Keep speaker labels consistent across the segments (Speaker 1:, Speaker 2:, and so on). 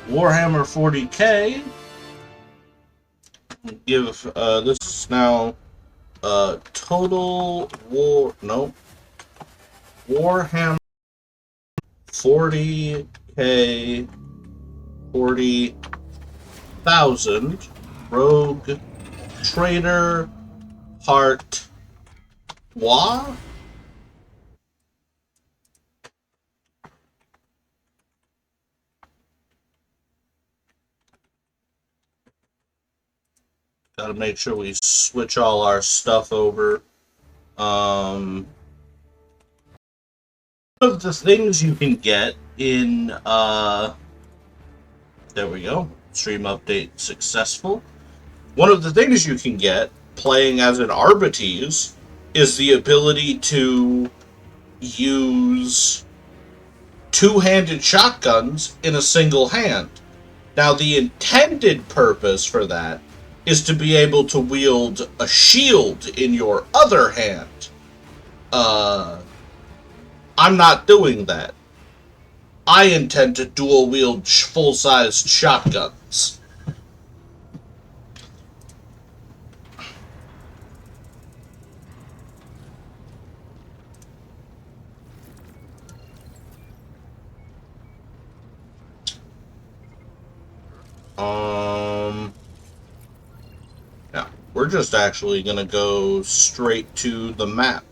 Speaker 1: Warhammer 40k. Give this is now total war Warhammer 40k 40,000 rogue trader heart wa. Gotta make sure we switch all our stuff over. One of the things you can get in, there we go, stream update successful. One of the things you can get playing as an Arbites is the ability to use two-handed shotguns in a single hand. Now, the intended purpose for that is to be able to wield a shield in your other hand. I'm not doing that. I intend to dual wield full-sized shotguns. Yeah, we're just actually gonna go straight to the map.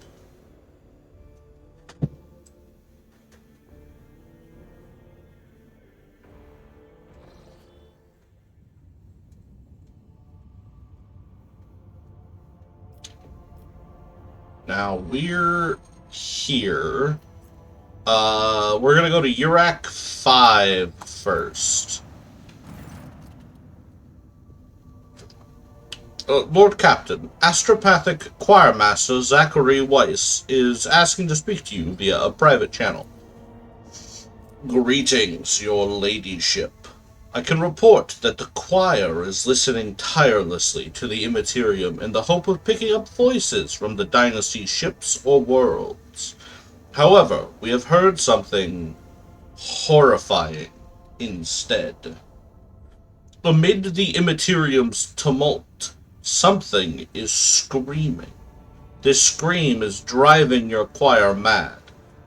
Speaker 1: Now we're here. We're gonna go to Iraq 5 first. Lord Captain, Astropathic Choirmaster Zachary Weiss is asking to speak to you via a private channel. Greetings, your ladyship. I can report that the choir is listening tirelessly to the Immaterium in the hope of picking up voices from the Dynasty's ships or worlds. However, we have heard something horrifying instead. Amid the Immaterium's tumult, something is screaming. This scream is driving your choir mad.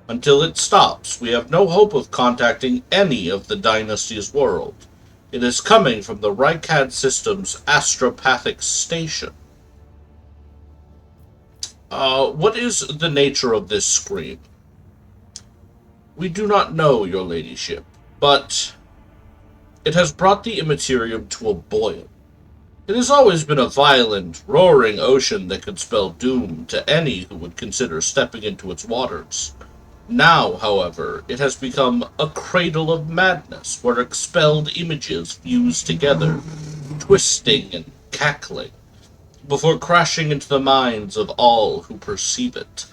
Speaker 1: Until it stops, we have no hope of contacting any of the Dynasty's world. It is coming from the Rykad system's astropathic station. What is the nature of this scream? We do not know, your ladyship, but it has brought the Immaterium to a boil. It has always been a violent, roaring ocean that could spell doom to any who would consider stepping into its waters. Now, however, it has become a cradle of madness where expelled images fuse together, twisting and cackling, before crashing into the minds of all who perceive it.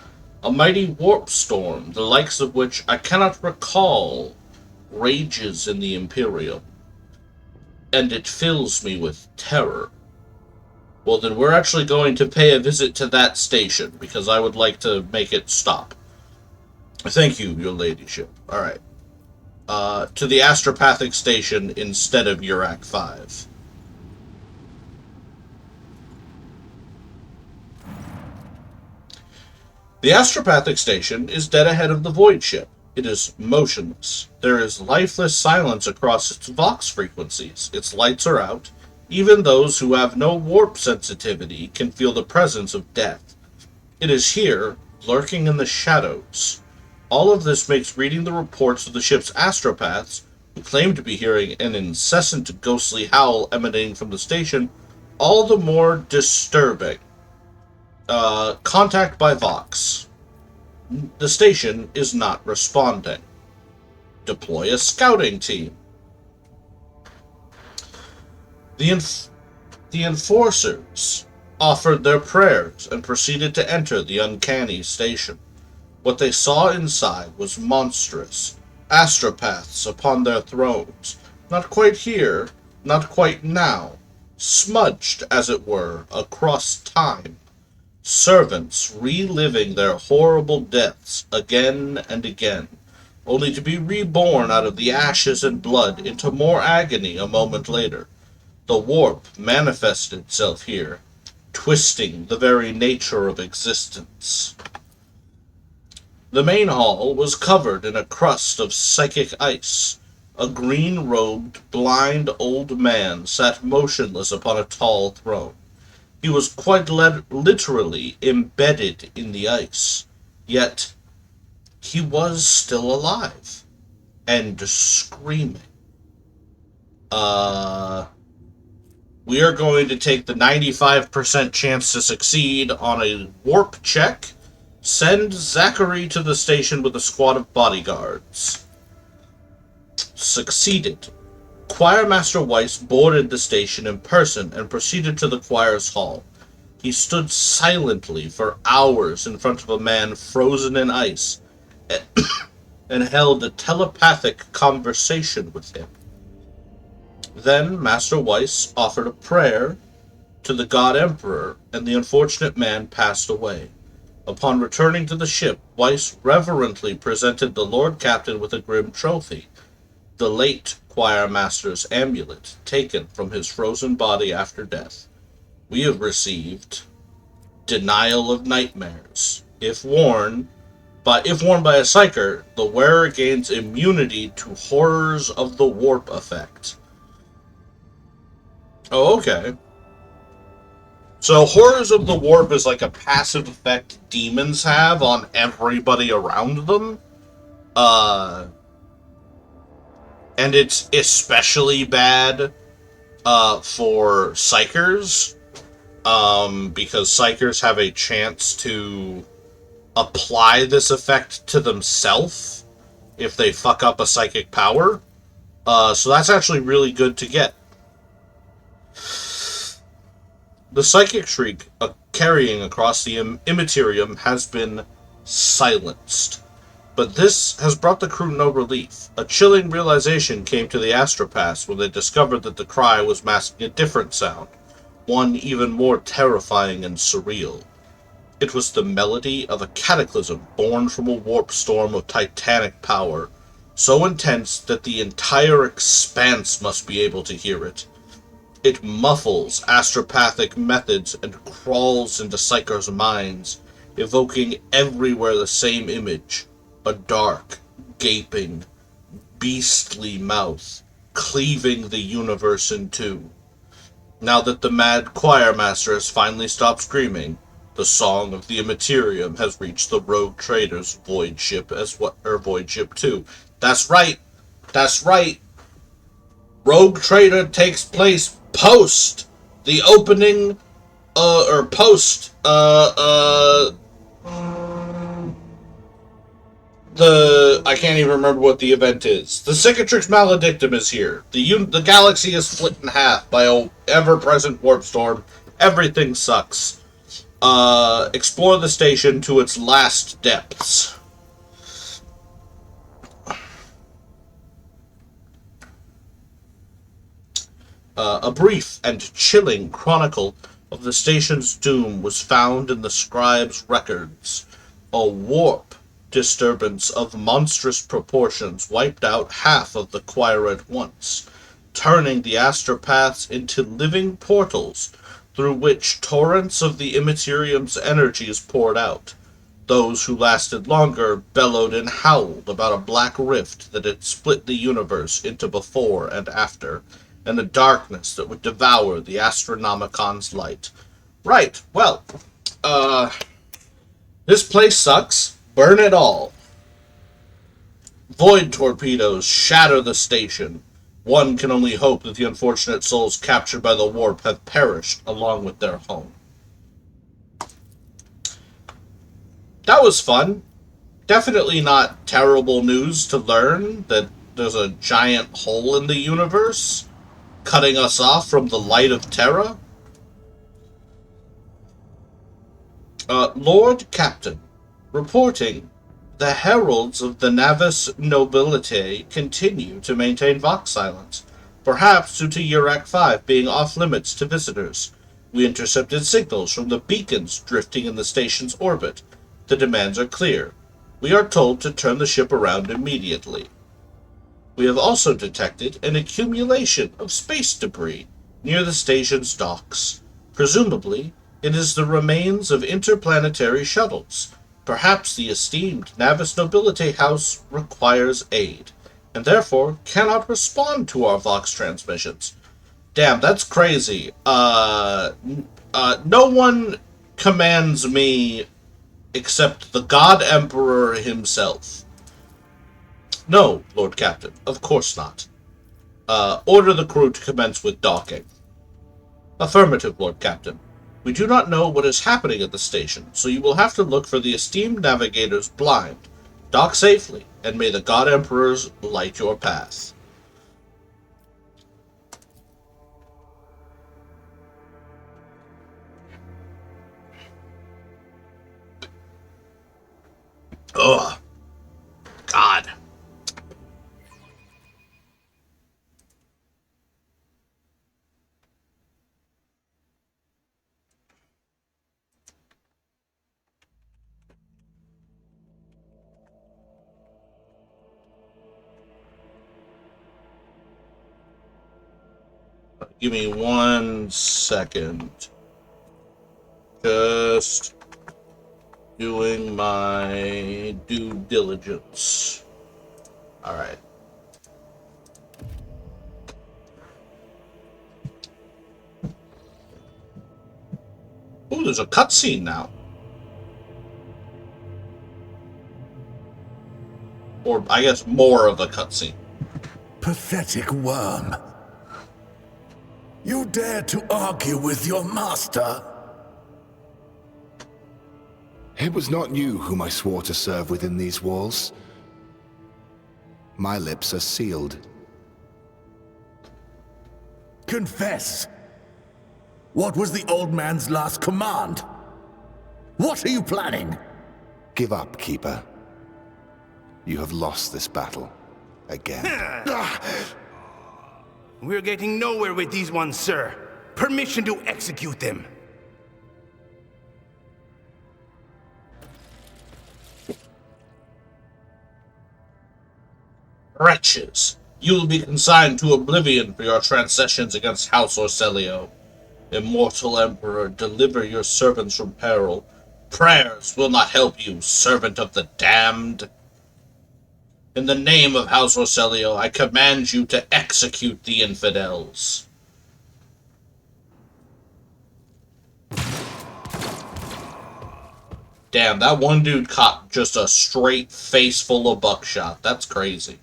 Speaker 1: A mighty warp storm, the likes of which I cannot recall, rages in the Imperium, and it fills me with terror. Well, then we're actually going to pay a visit to that station, because I would like to make it stop. Thank you, your ladyship. Alright. To the astropathic station instead of Iraq 5. The astropathic station is dead ahead of the voidship. It is motionless. There is lifeless silence across its vox frequencies. Its lights are out. Even those who have no warp sensitivity can feel the presence of death. It is here, lurking in the shadows. All of this makes reading the reports of the ship's astropaths, who claim to be hearing an incessant ghostly howl emanating from the station, all the more disturbing. Contact by Vox. The station is not responding. Deploy a scouting team. The enforcers offered their prayers and proceeded to enter the uncanny station. What they saw inside was monstrous. Astropaths upon their thrones. Not quite here, not quite now. Smudged, as it were, across time. Servants reliving their horrible deaths again and again. only to be reborn out of the ashes and blood into more agony a moment later. The warp manifested itself here, twisting the very nature of existence. The main hall was covered in a crust of psychic ice. A green-robed, blind old man sat motionless upon a tall throne. He was quite literally embedded in the ice, yet he was still alive and screaming. We are going to take the 95% chance to succeed on a warp check. Send Zachary to the station with a squad of bodyguards. Succeeded. Choirmaster Weiss boarded the station in person and proceeded to the choir's hall. He stood silently for hours in front of a man frozen in ice and held a telepathic conversation with him. Then Master Weiss offered a prayer to the God Emperor, and the unfortunate man passed away. Upon returning to the ship, Weiss reverently presented the Lord Captain with a grim trophy, the late choir master's amulet, taken from his frozen body after death. We have received Denial of Nightmares. If worn by a psyker, the wearer gains immunity to horrors of the warp effect. Oh, okay. So Horrors of the Warp is like a passive effect demons have on everybody around them. And it's especially bad for psychers, because psychers have a chance to apply this effect to themselves if they fuck up a psychic power. So that's actually really good to get. The psychic shriek carrying across the immaterium has been silenced. But this has brought the crew no relief. A chilling realization came to the astropaths when they discovered that the cry was masking a different sound, one even more terrifying and surreal. It was the melody of a cataclysm born from a warp storm of titanic power, so intense that the entire expanse must be able to hear it. It muffles astropathic methods and crawls into psychers' minds, evoking everywhere the same image. A dark, gaping, beastly mouth, cleaving the universe in two. Now that the mad choirmaster has finally stopped screaming, the song of the Immaterium has reached the rogue trader's voidship voidship 2. That's right! That's right! Rogue Trader takes place post the opening, I can't even remember what the event is. The Cicatrix Maledictum is here. The galaxy is split in half by a ever-present warp storm. Everything sucks. Explore the station to its last depths. A brief and chilling chronicle of the station's doom was found in the scribe's records. A warp disturbance of monstrous proportions wiped out half of the choir at once, turning the astropaths into living portals through which torrents of the Immaterium's energies poured out. Those who lasted longer bellowed and howled about a black rift that had split the universe into before and after, and a darkness that would devour the Astronomicon's light. Right, well, this place sucks. Burn it all. Void torpedoes shatter the station. One can only hope that the unfortunate souls captured by the warp have perished along with their home. That was fun. Definitely not terrible news to learn that there's a giant hole in the universe cutting us off from the light of Terra. Lord Captain, reporting, the heralds of the Navis Nobilite continue to maintain Vox silence, perhaps due to Urac 5 being off-limits to visitors. We intercepted signals from the beacons drifting in the station's orbit. The demands are clear. We are told to turn the ship around immediately. We have also detected an accumulation of space debris near the station's docks. Presumably, it is the remains of interplanetary shuttles. Perhaps the esteemed Navis Nobilite House requires aid, and therefore cannot respond to our Vox transmissions. Damn, that's crazy. No one commands me except the God Emperor himself. No, Lord Captain, of course not. Order the crew to commence with docking. Affirmative, Lord Captain. We do not know what is happening at the station, so you will have to look for the esteemed navigators blind. Dock safely, and may the God Emperors light your path. Ugh. God. Give me 1 second. Just doing my due diligence. Alright. Ooh, there's a cutscene now. Or, I guess, more of a cutscene.
Speaker 2: Pathetic worm. You dare to argue with your master?
Speaker 3: It was not you whom I swore to serve within these walls. My lips are sealed.
Speaker 2: Confess. What was the old man's last command? What are you planning?
Speaker 3: Give up, Keeper. You have lost this battle. Again.
Speaker 4: We're getting nowhere with these ones, sir. Permission to execute them.
Speaker 1: Wretches, you will be consigned to oblivion for your transgressions against House Orselio. Immortal Emperor, deliver your servants from peril. Prayers will not help you, servant of the damned. In the name of House Orselio, I command you to execute the infidels. Damn, that one dude caught just a straight face full of buckshot. That's crazy.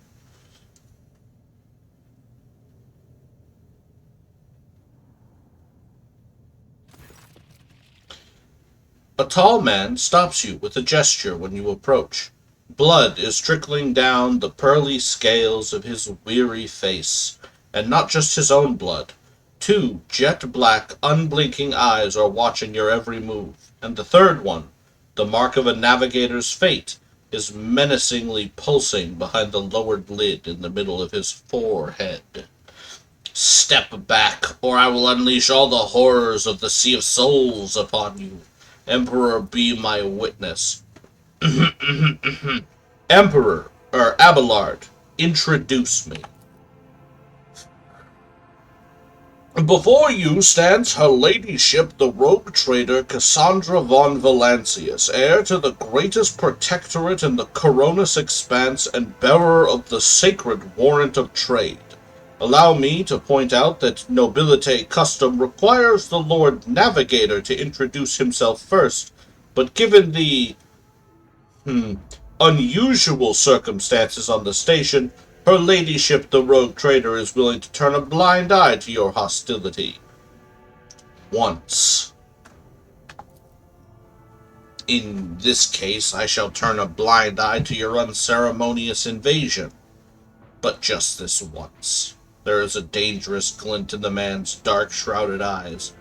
Speaker 1: A tall man stops you with a gesture when you approach. Blood is trickling down the pearly scales of his weary face, and not just his own blood. 2 jet-black, unblinking eyes are watching your every move, and the third one, the mark of a navigator's fate, is menacingly pulsing behind the lowered lid in the middle of his forehead. Step back, or I will unleash all the horrors of the Sea of Souls upon you. Emperor, be my witness. Emperor, or Abelard, introduce me. Before you stands her ladyship, the rogue trader Cassandra von Valancius, heir to the greatest protectorate in the Coronis Expanse and bearer of the sacred warrant of trade. Allow me to point out that nobilite custom requires the Lord Navigator to introduce himself first, but given the unusual circumstances on the station, her ladyship the rogue trader is willing to turn a blind eye to your hostility. Once. In this case, I shall turn a blind eye to your unceremonious invasion. But just this once. There is a dangerous glint in the man's dark, shrouded eyes.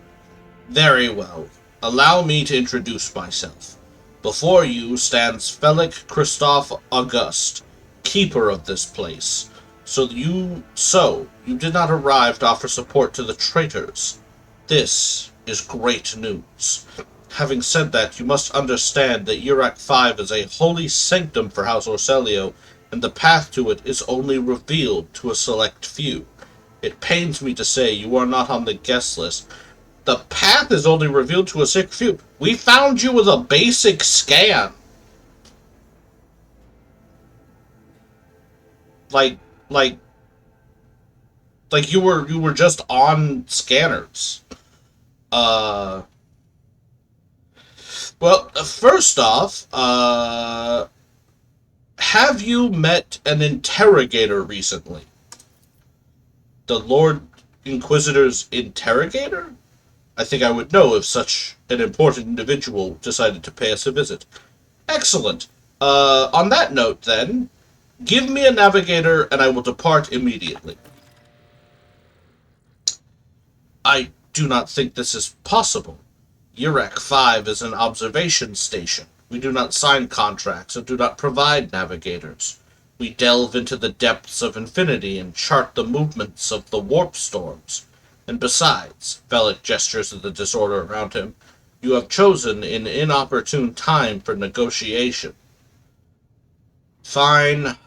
Speaker 1: Very well. Allow me to introduce myself. Before you stands Felic Christoph August, keeper of this place. So you did not arrive to offer support to the traitors. This is great news. Having said that, you must understand that Urac 5 is a holy sanctum for House Orselio, and the path to it is only revealed to a select few. It pains me to say you are not on the guest list. The path is only revealed to a select few. We found you with a basic scan. Like you were just on scanners. Well, first off, have you met an interrogator recently? The Lord Inquisitor's interrogator? I think I would know if such an important individual decided to pay us a visit. Excellent. On that note, then, give me a navigator and I will depart immediately. I do not think this is possible. Urac 5 is an observation station. We do not sign contracts and do not provide navigators. We delve into the depths of infinity and chart the movements of the warp storms. And besides, Velik gestures at the disorder around him, you have chosen an inopportune time for negotiation. Fine.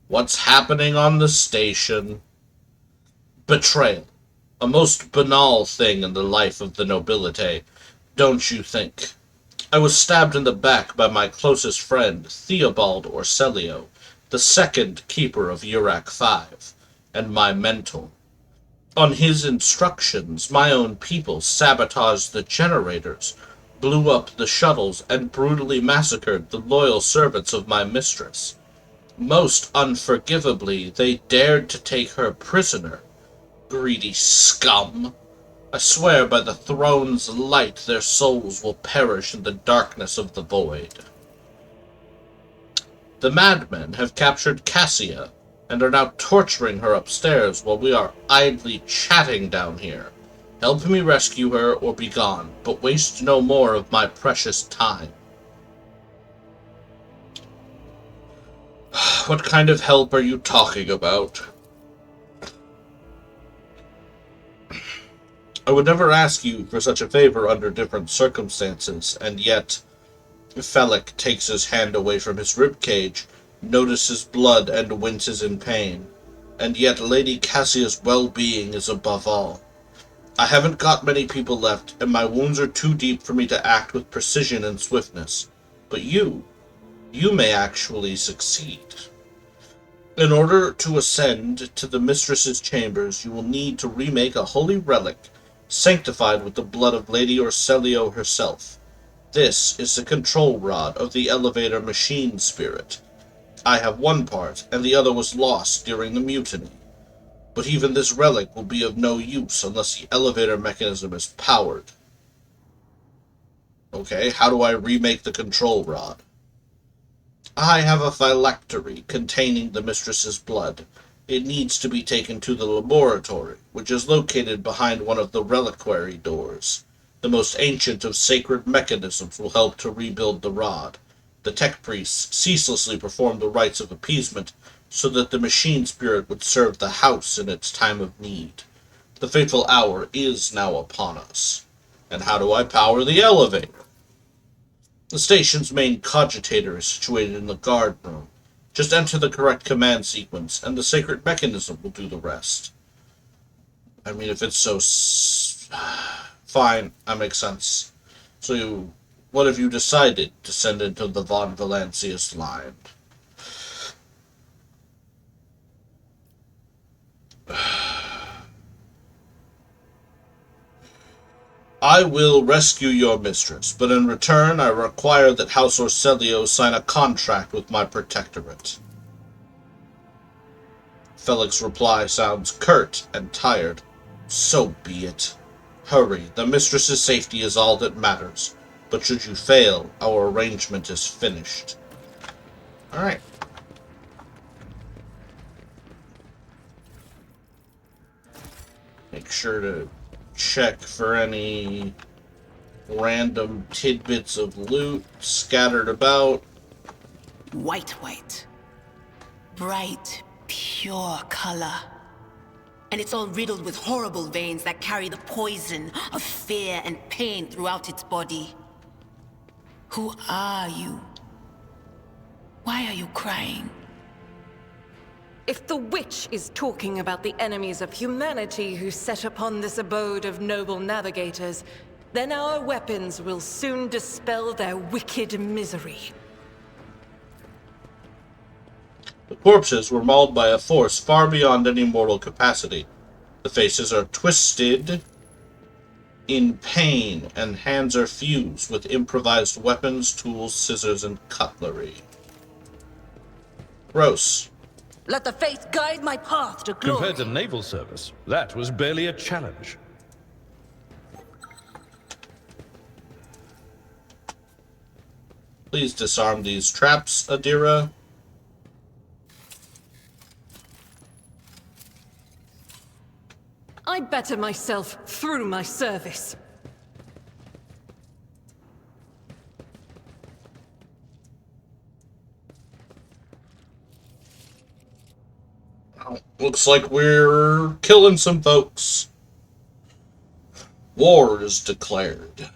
Speaker 1: What's happening on the station? Betrayal. A most banal thing in the life of the nobility, don't you think? I was stabbed in the back by my closest friend, Theobald Orselio, the second keeper of Urac 5, and my mentor. On his instructions, my own people sabotaged the generators, blew up the shuttles, and brutally massacred the loyal servants of my mistress. Most unforgivably, they dared to take her prisoner. Greedy scum! I swear by the throne's light their souls will perish in the darkness of the void. The madmen have captured Cassia, and are now torturing her upstairs while we are idly chatting down here. Help me rescue her or be gone, but waste no more of my precious time. What kind of help are you talking about? I would never ask you for such a favor under different circumstances, and yet... Velik takes his hand away from his ribcage, notices blood and winces in pain. And yet Lady Cassia's well-being is above all. I haven't got many people left, and my wounds are too deep for me to act with precision and swiftness. But you may actually succeed. In order to ascend to the mistress's chambers, you will need to remake a holy relic, sanctified with the blood of Lady Orselio herself. This is the control rod of the elevator machine spirit. I have one part, and the other was lost during the mutiny. But even this relic will be of no use unless the elevator mechanism is powered. Okay, how do I remake the control rod? I have a phylactery containing the mistress's blood. It needs to be taken to the laboratory, which is located behind one of the reliquary doors. The most ancient of sacred mechanisms will help to rebuild the rod. The tech priests ceaselessly perform the rites of appeasement so that the machine spirit would serve the house in its time of need. The fateful hour is now upon us. And how do I power the elevator? The station's main cogitator is situated in the guard room. Just enter the correct command sequence, and the sacred mechanism will do the rest. I mean, if it's so... Fine, that makes sense. So, what have you decided to send into the Von Valancius line? I will rescue your mistress, but in return I require that House Orselio sign a contract with my protectorate. Velik's reply sounds curt and tired. So be it. Hurry, the mistress's safety is all that matters. But should you fail, our arrangement is finished. Alright. Make sure to check for any random tidbits of loot scattered about.
Speaker 5: White. Bright, pure color. and it's all riddled with horrible veins that carry the poison of fear and pain throughout its body. Who are you? Why are you crying?
Speaker 6: If the witch is talking about the enemies of humanity who set upon this abode of noble navigators, then our weapons will soon dispel their wicked misery.
Speaker 1: The corpses were mauled by a force far beyond any mortal capacity. The faces are twisted in pain, and hands are fused with improvised weapons, tools, scissors, and cutlery. Gross.
Speaker 5: Let the faith guide my path to glory.
Speaker 7: Compared to naval service, that was barely a challenge.
Speaker 1: Please disarm these traps, Adira.
Speaker 6: I better myself through my service.
Speaker 1: Well, looks like we're killing some folks. War is declared.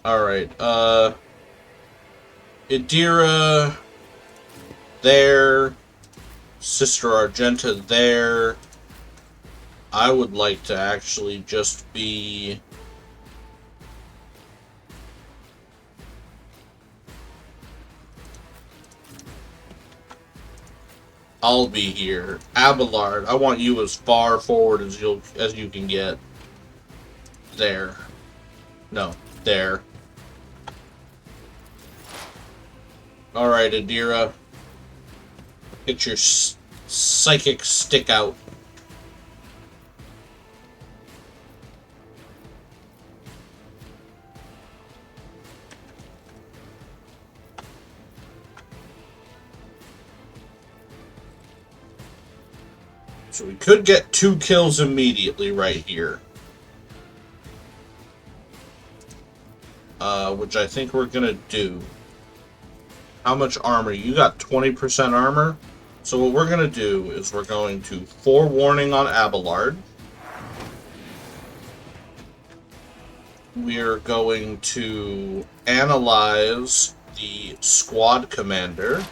Speaker 1: Alright, Adira there, Sister Argenta there. I would like to actually just be... I'll be here. Abelard, I want you as far forward as you can get. There. No, there. Alright, Adira. Get your psychic stick out. So we could get 2 kills immediately right here. Which I think we're gonna do. How much armor? You got 20% armor. So what we're gonna do is we're going to forewarning on Abelard. We're going to analyze the squad commander.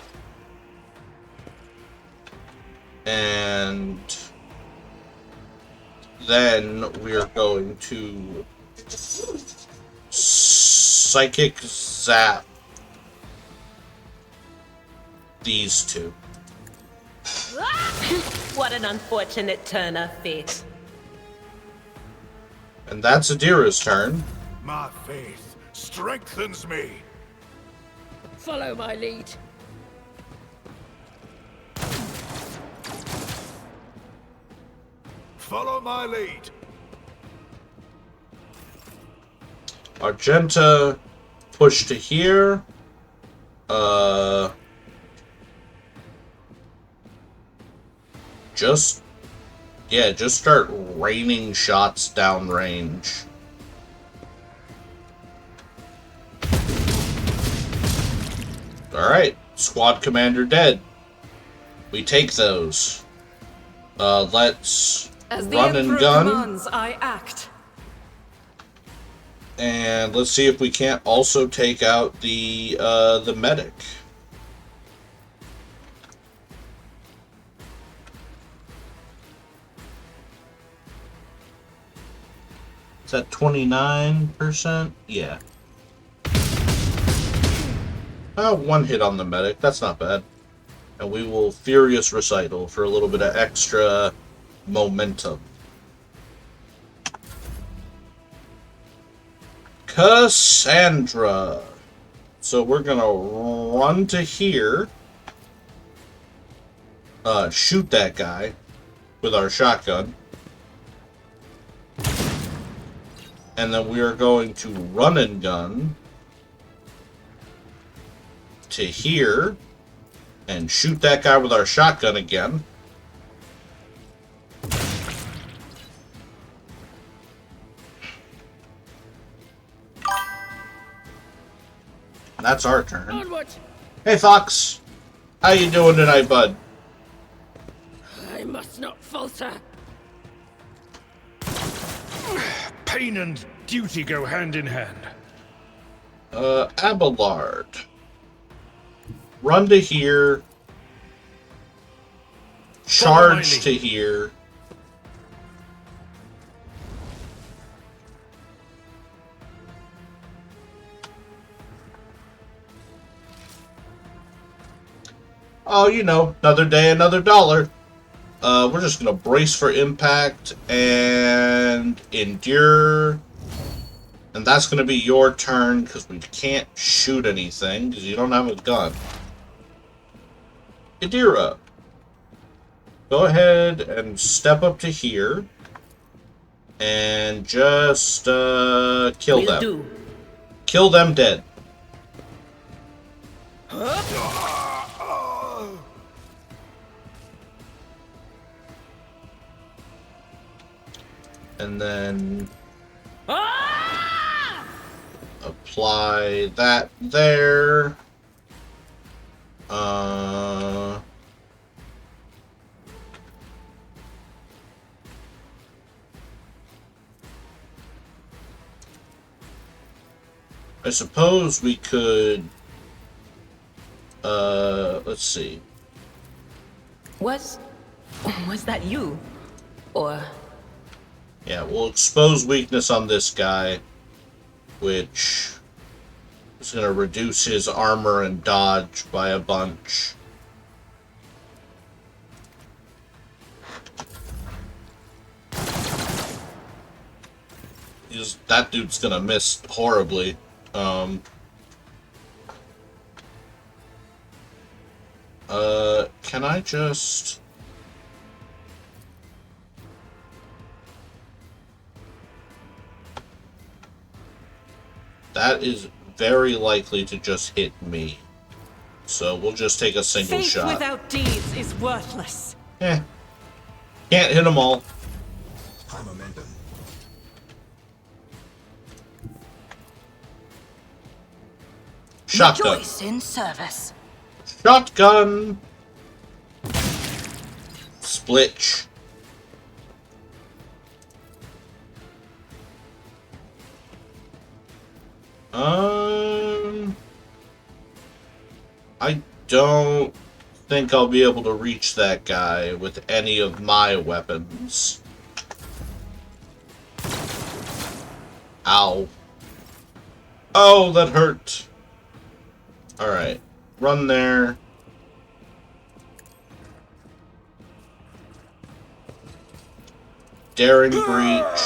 Speaker 1: And then we're going to psychic zap these 2.
Speaker 8: What an unfortunate turn of fate.
Speaker 1: And that's Adira's turn.
Speaker 2: My faith strengthens me.
Speaker 8: Follow my lead.
Speaker 2: Follow my lead.
Speaker 1: Argenta push to here. Just start raining shots downrange. Alright, squad commander dead. We take those. Let's
Speaker 6: As the
Speaker 1: run
Speaker 6: Emperor
Speaker 1: and gun.
Speaker 6: commands, I act.
Speaker 1: And let's see if we can't also take out the medic. Is that 29%? Yeah. 1 hit on the medic. That's not bad. And we will Furious Recital for a little bit of extra momentum. Cassandra. So we're gonna run to here. Shoot that guy with our shotgun. And then we are going to run and gun to here and shoot that guy with our shotgun again. That's our turn.
Speaker 8: Onward!
Speaker 1: Hey, Fox. How you doing tonight, bud?
Speaker 8: I must not falter.
Speaker 7: Pain and duty go hand in hand.
Speaker 1: Abelard. Run to here. Charge to here. Oh, you know, another day, another dollar. We're just gonna brace for impact and endure. And that's gonna be your turn, because we can't shoot anything, because you don't have a gun. Idira. Go ahead and step up to here. And just, kill them.
Speaker 8: Do.
Speaker 1: Kill them dead. And then apply that there. I suppose we could, let's see.
Speaker 6: Was that you? Or...
Speaker 1: Yeah, we'll expose weakness on this guy, which is going to reduce his armor and dodge by a bunch. That dude's going to miss horribly. Can I just... That is very likely to just hit me. So we'll just take a single
Speaker 6: Faith
Speaker 1: shot.
Speaker 6: without deeds is worthless.
Speaker 1: Can't hit them all.
Speaker 2: High momentum.
Speaker 1: Shotgun.
Speaker 5: Rejoice in service.
Speaker 1: Shotgun. Splitch. I don't think I'll be able to reach that guy with any of my weapons. Ow. Oh, that hurt. Alright. Run there. Daring breach.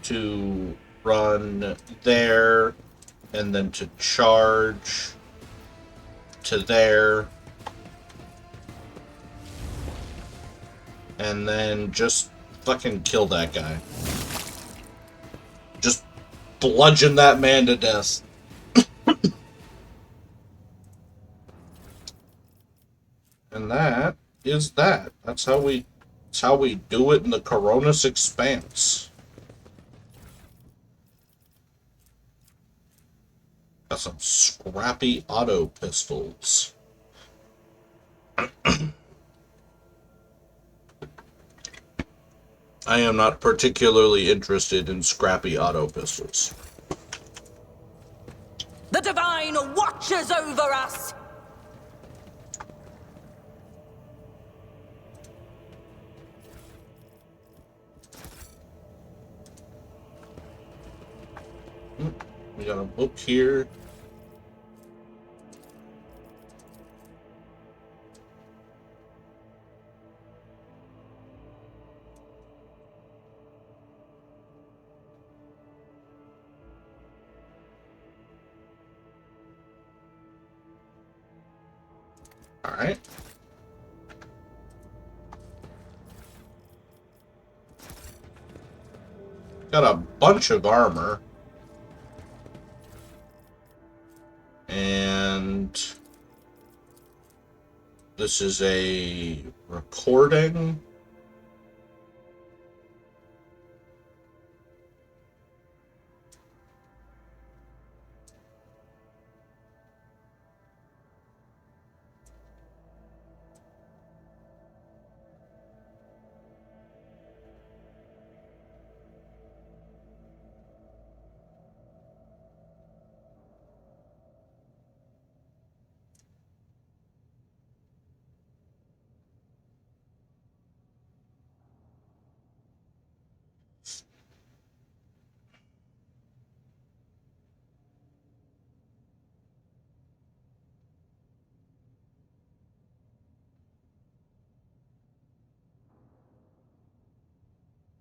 Speaker 1: To run there. And then to charge. To there. And then just fucking kill that guy. Just bludgeon that man to death. And that is that. That's how we do it in the Coronis Expanse. Got some scrappy auto pistols. I am not particularly interested in scrappy auto pistols.
Speaker 6: The Divine watches over us!
Speaker 1: We got a book here. All right. Got a bunch of armor. And this is a recording.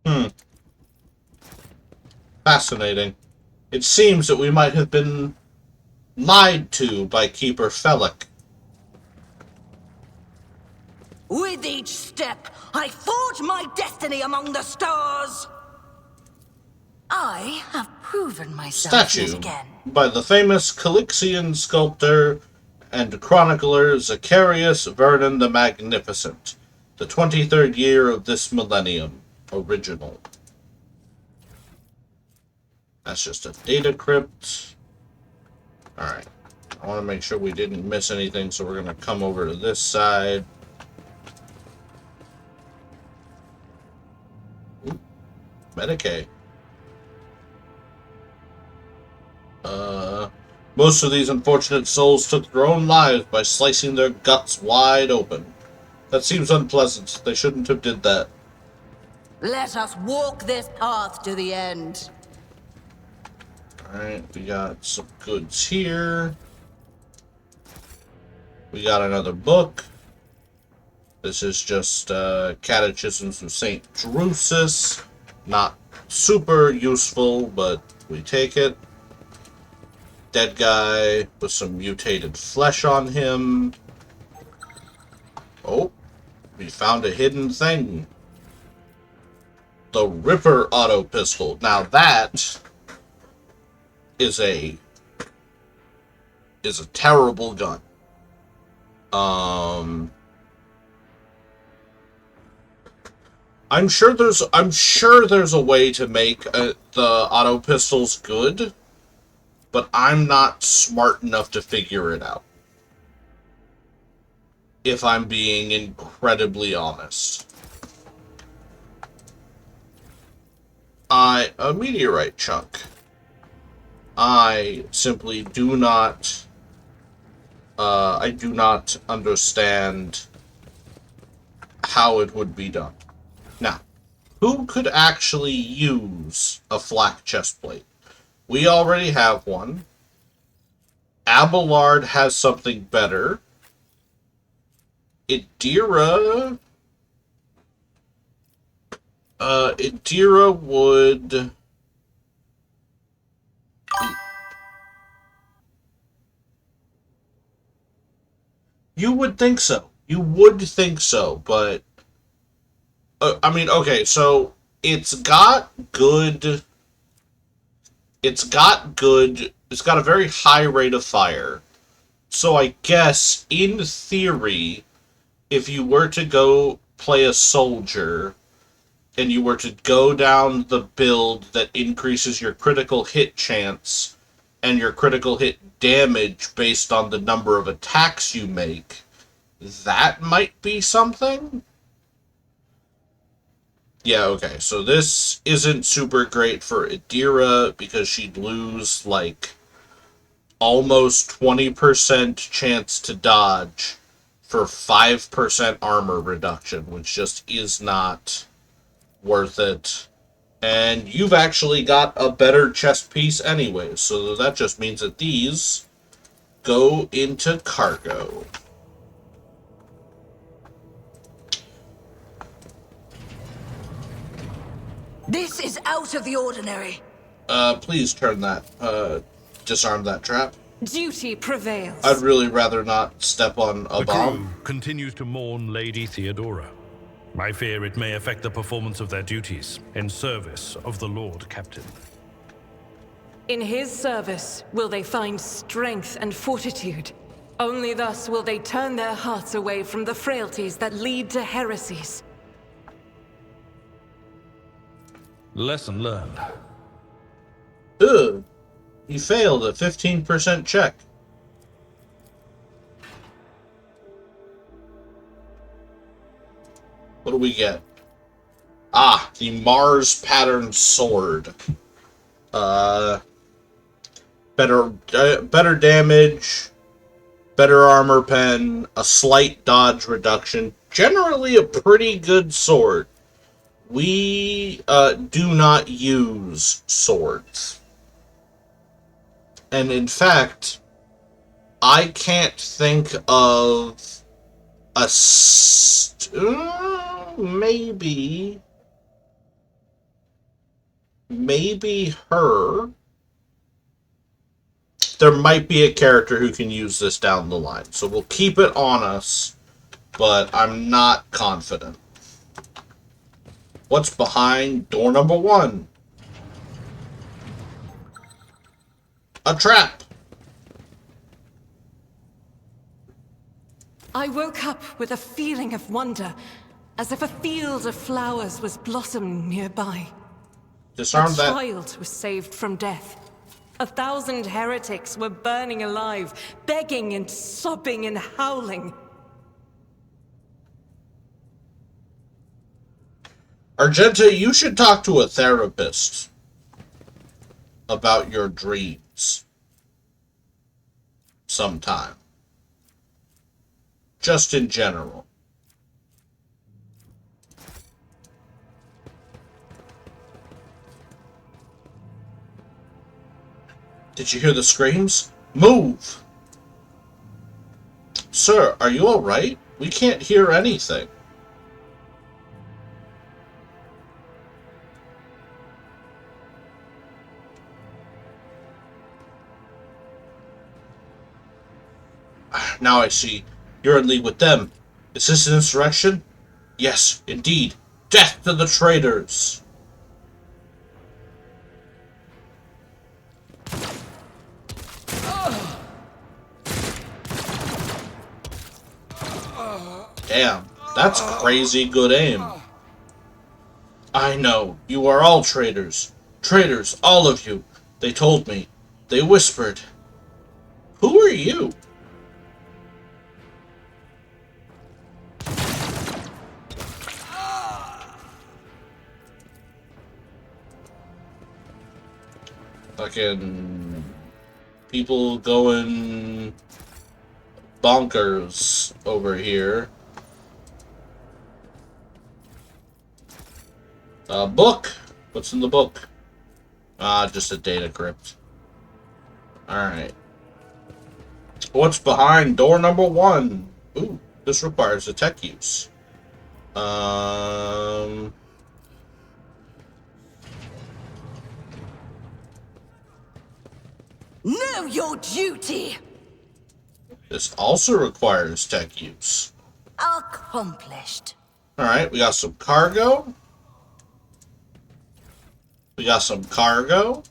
Speaker 1: Hmm. Fascinating. It seems that we might have been lied to by Keeper Fellick.
Speaker 5: With each step, I forge my destiny among the stars. I have proven myself yet
Speaker 1: Statue
Speaker 5: again.
Speaker 1: by the famous Calixian sculptor and chronicler Zacharias Vernon the Magnificent, the 23rd year of this millennium. Original. That's just a data crypt. Alright. I want to make sure we didn't miss anything, so we're going to come over to this side. Ooh, Medicaid. Most of these unfortunate souls took their own lives by slicing their guts wide open. That seems unpleasant. They shouldn't have did that.
Speaker 5: Let us walk this path to the end.
Speaker 1: Alright, we got some goods here. We got another book. This is just Catechisms of St. Drusus. Not super useful, but we take it. Dead guy with some mutated flesh on him. Oh, we found a hidden thing. The Ripper auto pistol. Now that is a terrible gun. I'm sure there's a way to make the auto pistols good, but I'm not smart enough to figure it out. If I'm being incredibly honest. A meteorite chunk. I simply do not understand how it would be done. Now, who could actually use a flak chestplate? We already have one. Abelard has something better. Idira would... You would think so. You would think so, but... I mean, okay, so it's got good... It's got a very high rate of fire. So I guess, in theory, if you were to go play a soldier, and you were to go down the build that increases your critical hit chance and your critical hit damage based on the number of attacks you make, that might be something? Yeah, okay, so this isn't super great for Idira because she'd lose, like, almost 20% chance to dodge for 5% armor reduction, which just is not worth it. And you've actually got a better chest piece anyway, so that just means that these go into cargo.
Speaker 5: This is out of the ordinary.
Speaker 1: Please turn that, disarm that trap.
Speaker 6: Duty prevails.
Speaker 1: I'd really rather not step on a
Speaker 7: The
Speaker 1: bomb.
Speaker 7: crew continues to mourn Lady Theodora. I fear it may affect the performance of their duties in service of the Lord Captain.
Speaker 6: In his service, will they find strength and fortitude? Only thus will they turn their hearts away from the frailties that lead to heresies.
Speaker 7: Lesson learned.
Speaker 1: Ugh. You failed a 15% check. What do we get? Ah, the Mars pattern sword. Better damage, better armor pen, a slight dodge reduction. Generally a pretty good sword. We do not use swords. And in fact, I can't think of a... maybe... maybe her. There might be a character who can use this down the line. So we'll keep it on us, but I'm not confident. What's behind door number 1? A trap!
Speaker 6: I woke up with a feeling of wonder, as if a field of flowers was blossoming nearby.
Speaker 1: Disarm
Speaker 6: A
Speaker 1: that.
Speaker 6: child was saved from death. 1,000 heretics were burning alive, begging and sobbing and howling.
Speaker 1: Argenta, you should talk to a therapist about your dreams sometime. Just in general. Did you hear the screams? Move! Sir, are you alright? We can't hear anything. Now I see. You're in league with them. Is this an insurrection? Yes, indeed. Death to the traitors! Damn, that's crazy good aim. I know. You are all traitors. Traitors, all of you. They told me. They whispered. Who are you? Fucking people going bonkers over here. Book? What's in the book? Just a data crypt. Alright. What's behind door number 1? Ooh, this requires a tech use. Know
Speaker 5: your duty!
Speaker 1: This also requires tech use.
Speaker 5: Accomplished.
Speaker 1: Alright, we got some cargo. We got some cargo.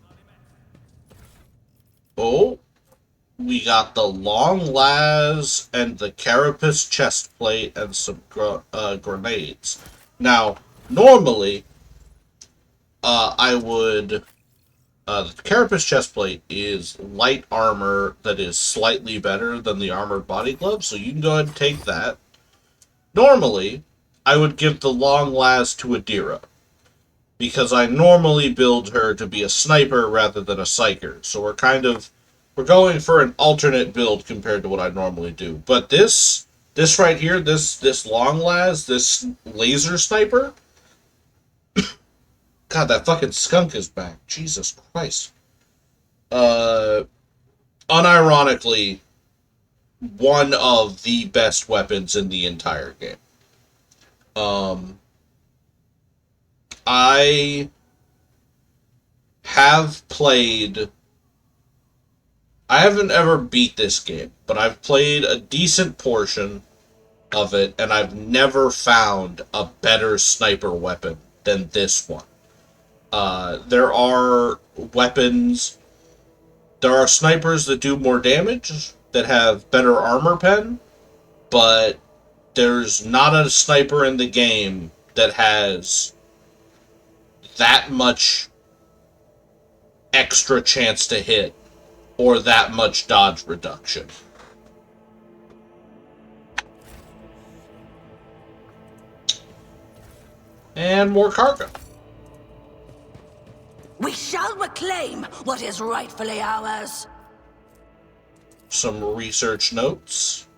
Speaker 1: Oh. We got the long las and the carapace chest plate and some grenades. Now, normally, I would... the carapace chest plate is light armor that is slightly better than the armored body glove, so you can go ahead and take that. Normally, I would give the long las to Adira, because I normally build her to be a sniper rather than a psyker. So we're going for an alternate build compared to what I normally do. But this right here, this long las, this laser sniper. God, that fucking skunk is back. Jesus Christ. Unironically, one of the best weapons in the entire game. I have played... I haven't ever beat this game, but I've played a decent portion of it, and I've never found a better sniper weapon than this one. There are weapons... There are snipers that do more damage, that have better armor pen, but there's not a sniper in the game that has that much extra chance to hit or that much dodge reduction. And more cargo.
Speaker 5: We shall reclaim what is rightfully ours.
Speaker 1: Some research notes.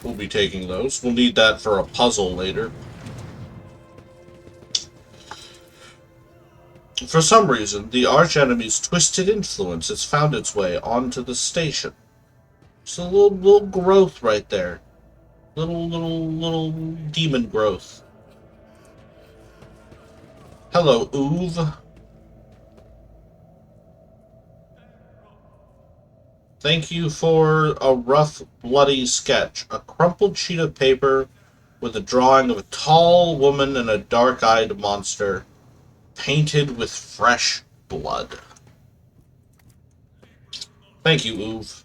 Speaker 1: We'll be taking those. We'll need that for a puzzle later. For some reason, the archenemy's twisted influence has found its way onto the station. Just a little growth right there. Little demon growth. Hello, Oov. Thank you for a rough, bloody sketch. A crumpled sheet of paper with a drawing of a tall woman and a dark-eyed monster, painted with fresh blood. Thank you, Oov.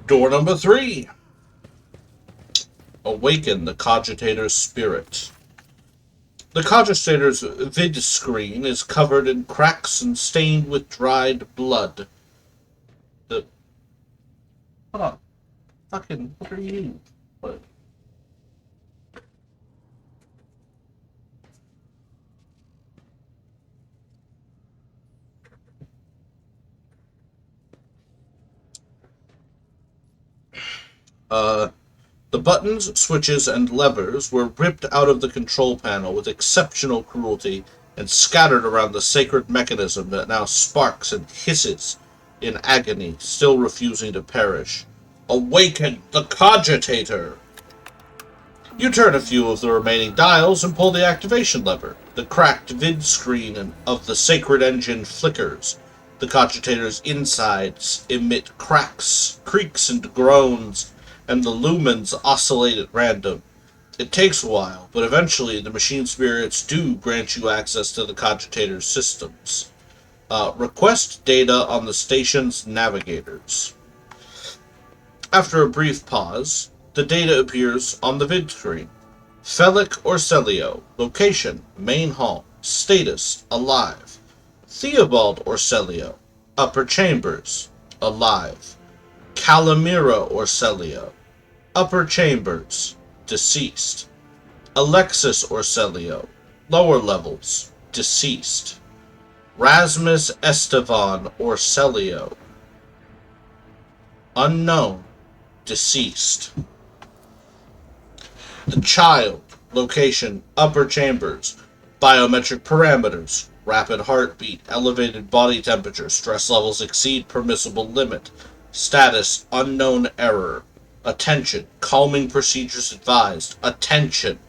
Speaker 1: Door number 3. Awaken the Cogitator's spirit. The Cogitator's vid screen is covered in cracks and stained with dried blood. Hold on. Fucking, what are you? What? The buttons, switches, and levers were ripped out of the control panel with exceptional cruelty and scattered around the sacred mechanism that now sparks and hisses in agony, still refusing to perish. Awaken the Cogitator! You turn a few of the remaining dials and pull the activation lever. The cracked vid screen of the sacred engine flickers. The Cogitator's insides emit cracks, creaks, and groans, and the lumens oscillate at random. It takes a while, but eventually the machine spirits do grant you access to the Cogitator's systems. Request data on the station's navigators. After a brief pause, the data appears on the vid screen. Felic Orselio, location, main hall, status, alive. Theobald Orselio, upper chambers, alive. Calamira Orselio, upper chambers, deceased. Alexis Orselio, lower levels, deceased. Rasmus Estevan Orselio, unknown, deceased. The child, location, upper chambers, biometric parameters, rapid heartbeat, elevated body temperature, stress levels exceed permissible limit. Status, unknown error. Attention, calming procedures advised. Attention,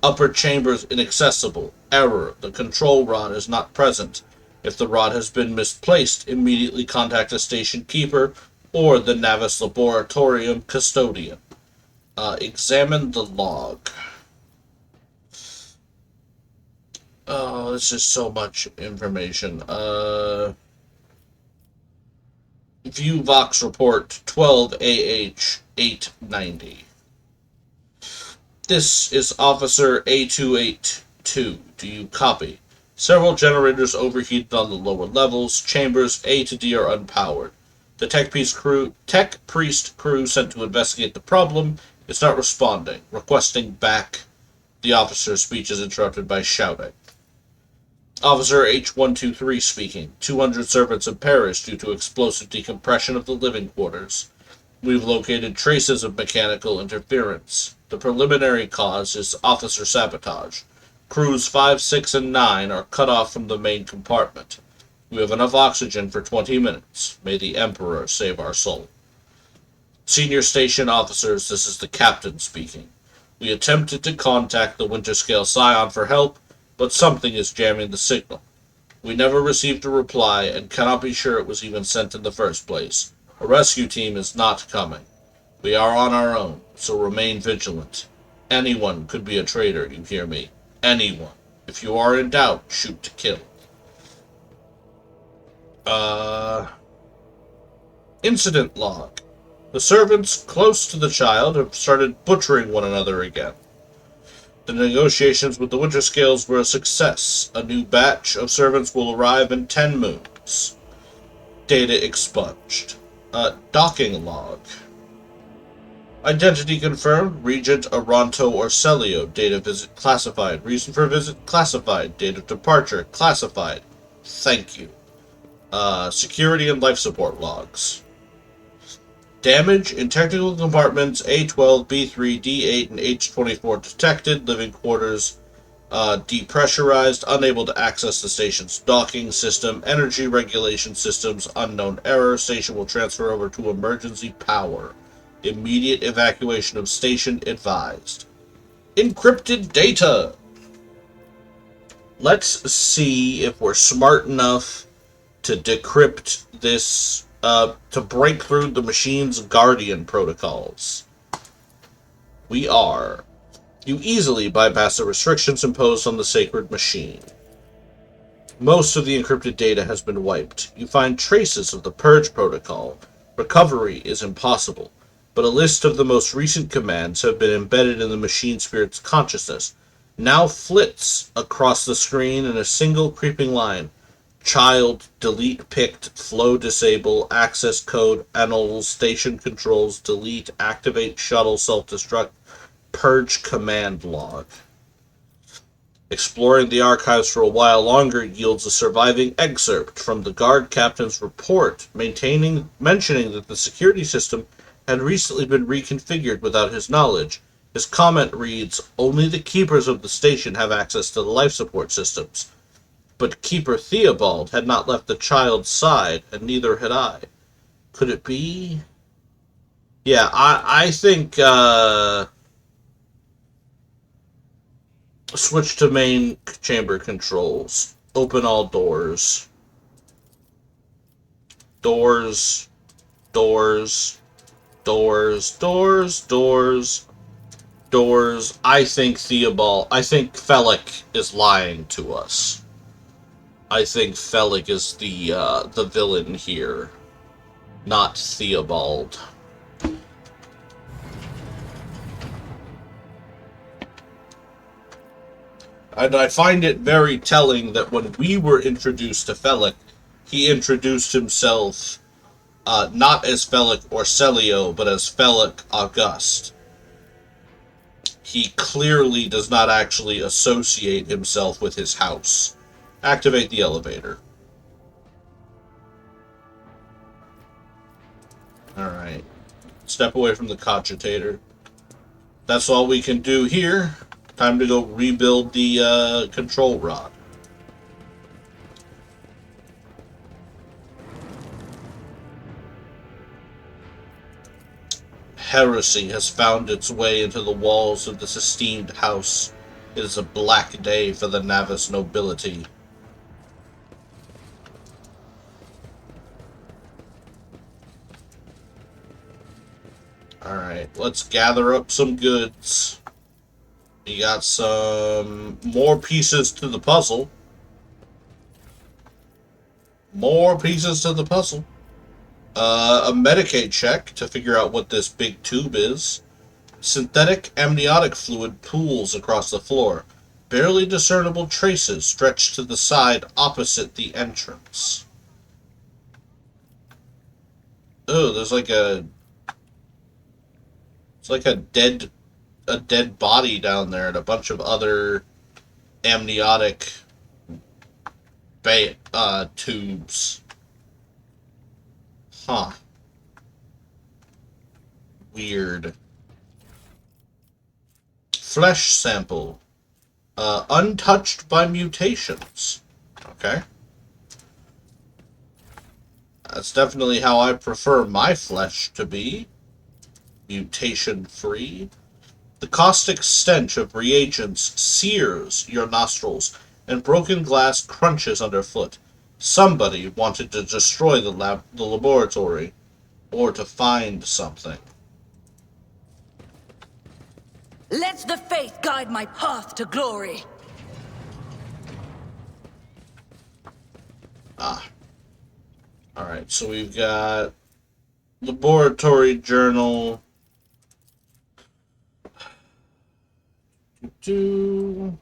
Speaker 1: upper chambers inaccessible. Error, the control rod is not present. If the rod has been misplaced, immediately contact the station keeper or the Navis Laboratorium custodian. Examine the log. Oh, this is so much information. View Vox Report 12AH 890. This is Officer A282. Do you copy? Several generators overheated on the lower levels. Chambers A to D are unpowered. The Tech Priest crew sent to investigate the problem is not responding. Requesting back. The officer's speech is interrupted by shouting. Officer H123 speaking. 200 servants have perished due to explosive decompression of the living quarters. We've located traces of mechanical interference. The preliminary cause is officer sabotage. Crews 5, 6, and 9 are cut off from the main compartment. We have enough oxygen for 20 minutes. May the Emperor save our soul. Senior station officers, this is the captain speaking. We attempted to contact the Winterscale Scion for help, but something is jamming the signal. We never received a reply and cannot be sure it was even sent in the first place. A rescue team is not coming. We are on our own, so remain vigilant. Anyone could be a traitor, you hear me? Anyone. If you are in doubt, shoot to kill. Incident log. The servants close to the child have started butchering one another again. The negotiations with the Winterscales were a success. A new batch of servants will arrive in 10 moons. Data expunged. Docking log. Identity confirmed. Regent Aranto Orselio. Date of visit classified. Reason for visit classified. Date of departure classified. Thank you. Security and life support logs. Damage in technical compartments A12, B3, D8, and H24 detected. Living quarters depressurized, unable to access the station's docking system. Energy regulation systems, unknown error. Station will transfer over to emergency power. Immediate evacuation of station advised. Encrypted data. Let's see if we're smart enough to decrypt this, to break through the machine's guardian protocols. We are. You easily bypass the restrictions imposed on the sacred machine. Most of the encrypted data has been wiped. You find traces of the purge protocol. Recovery is impossible, but a list of the most recent commands have been embedded in the machine spirit's consciousness, now flits across the screen in a single creeping line. Child, delete picked, flow disable, access code, annul, station controls, delete, activate, shuttle, self-destruct, purge command log. Exploring the archives for a while longer yields a surviving excerpt from the guard captain's report, mentioning that the security system had recently been reconfigured without his knowledge. His comment reads, "Only the keepers of the station have access to the life support systems." But Keeper Theobald had not left the child's side, and neither had I. Could it be? Yeah, I think, switch to main chamber controls. Open all doors. Doors. Doors. Doors. Doors. Doors. Doors. I think Felic is lying to us. I think Felic is the villain here, not Theobald. And I find it very telling that when we were introduced to Felic, he introduced himself not as Felic Orselio, but as Felic August. He clearly does not actually associate himself with his house. Activate the elevator. Alright. Step away from the cogitator. That's all we can do here. Time to go rebuild the control rod. Heresy has found its way into the walls of this esteemed house. It is a black day for the Navis nobility. Alright, let's gather up some goods. We got some more pieces to the puzzle. More pieces to the puzzle. A Medicaid check to figure out what this big tube is. Synthetic amniotic fluid pools across the floor. Barely discernible traces stretched to the side opposite the entrance. Oh, there's like a... It's like a dead body down there and a bunch of other amniotic tubes. Huh. Weird. Flesh sample. Untouched by mutations. Okay. That's definitely how I prefer my flesh to be. Mutation-free. The caustic stench of reagents sears your nostrils, and broken glass crunches underfoot. Somebody wanted to destroy the laboratory, or to find something.
Speaker 5: Let the faith guide my path to glory.
Speaker 1: Alright, so we've got laboratory journal. Do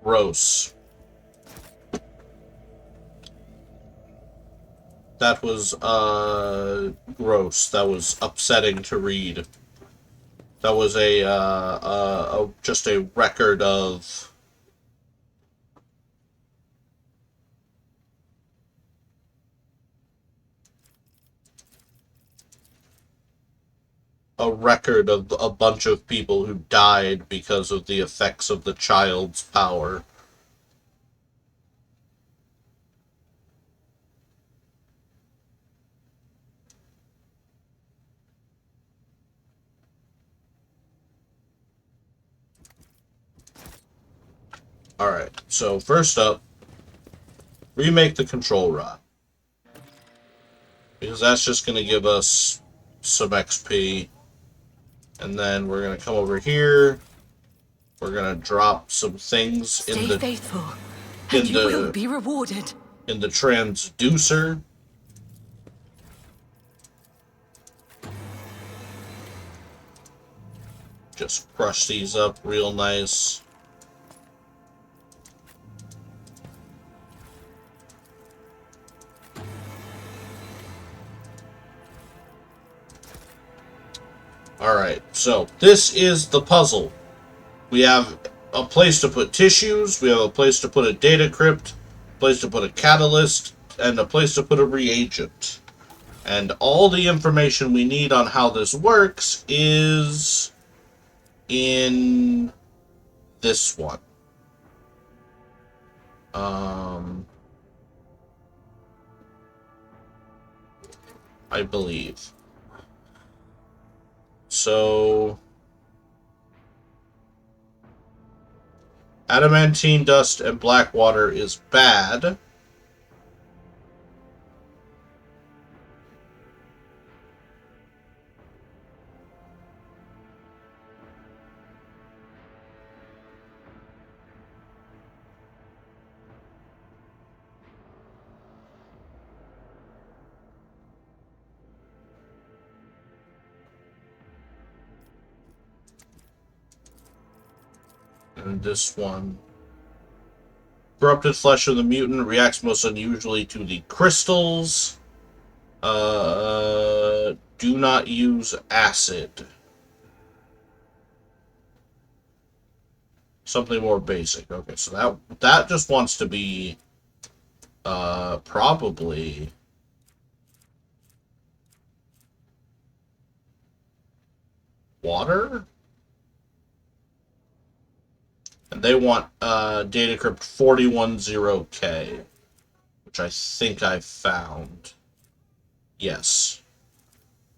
Speaker 1: Gross. That was, gross. That was upsetting to read. That was just a record of... a record of a bunch of people who died because of the effects of the child's power. Alright, so first up, remake the control rod. Because that's just going to give us some XP. And then we're going to come over here. We're going to drop some things
Speaker 5: Stay faithful, and you will be rewarded.
Speaker 1: In the transducer. Just crush these up real nice. Alright, so this is the puzzle. We have a place to put tissues, we have a place to put a data crypt, a place to put a catalyst, and a place to put a reagent. And all the information we need on how this works is in this one. I believe. So, adamantine dust and black water is bad. And this one. Corrupted flesh of the mutant reacts most unusually to the crystals. Do not use acid. Something more basic. Okay, so that just wants to be probably water. And they want data crypt 410K, which I think I found. Yes.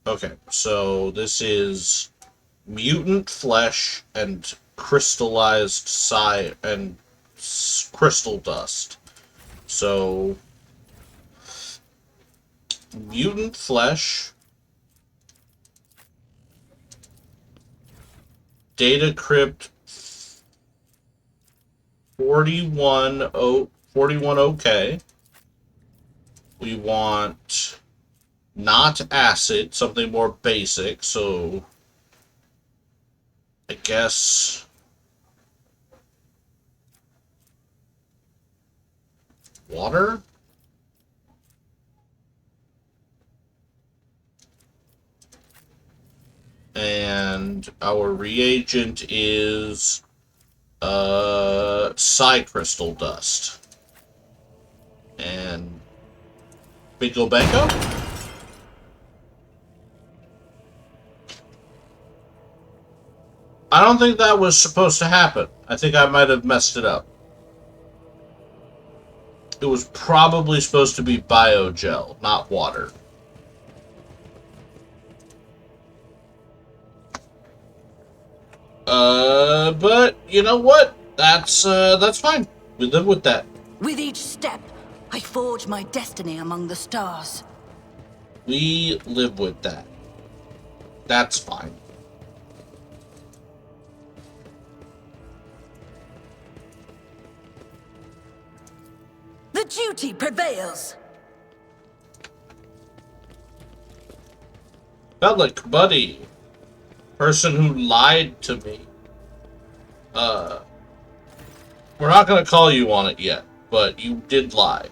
Speaker 1: Okay, so this is mutant flesh and crystallized and crystal dust. So mutant flesh, data crypt 41OK. We want not acid, something more basic, so I guess water? And our reagent is psi crystal dust. And Bingo Bango? I don't think that was supposed to happen. I think I might have messed it up. It was probably supposed to be biogel, not water. But you know what? That's fine. We live with that.
Speaker 5: With each step, I forge my destiny among the stars.
Speaker 1: We live with that. That's fine.
Speaker 5: The duty prevails.
Speaker 1: Bellic, buddy. Person who lied to me. We're not going to call you on it yet, but you did lie.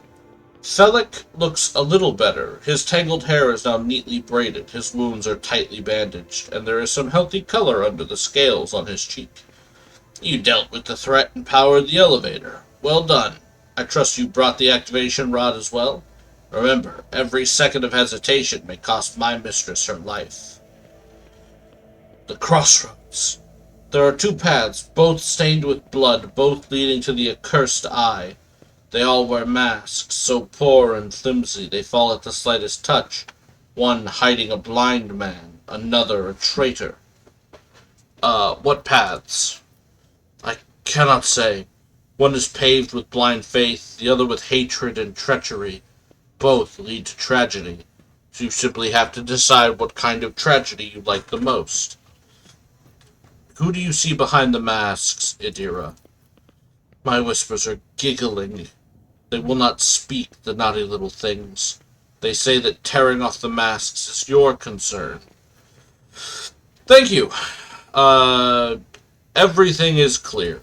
Speaker 1: Felix looks a little better. His tangled hair is now neatly braided, his wounds are tightly bandaged, and there is some healthy color under the scales on his cheek. You dealt with the threat and powered the elevator. Well done. I trust you brought the activation rod as well? Remember, every second of hesitation may cost my mistress her life. The crossroads. There are two paths, both stained with blood, both leading to the accursed eye. They all wear masks, so poor and flimsy they fall at the slightest touch, one hiding a blind man, another a traitor. What paths? I cannot say. One is paved with blind faith, the other with hatred and treachery. Both lead to tragedy. So you simply have to decide what kind of tragedy you like the most. Who do you see behind the masks, Idira? My whispers are giggling. They will not speak, the naughty little things. They say that tearing off the masks is your concern. Thank you. Everything is clear.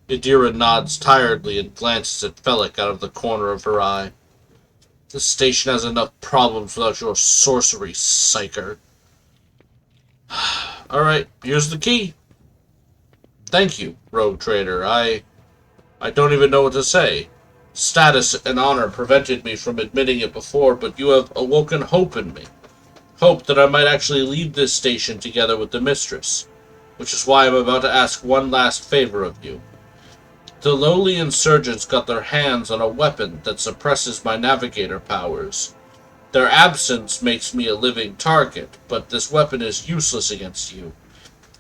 Speaker 1: Idira nods tiredly and glances at Felix out of the corner of her eye. This station has enough problems without your sorcery, psyker. Alright, here's the key. Thank you, rogue trader. I don't even know what to say. Status and honor prevented me from admitting it before, but you have awoken hope in me. Hope that I might actually leave this station together with the mistress, which is why I'm about to ask one last favor of you. The lowly insurgents got their hands on a weapon that suppresses my Navigator powers. Their absence makes me a living target, but this weapon is useless against you,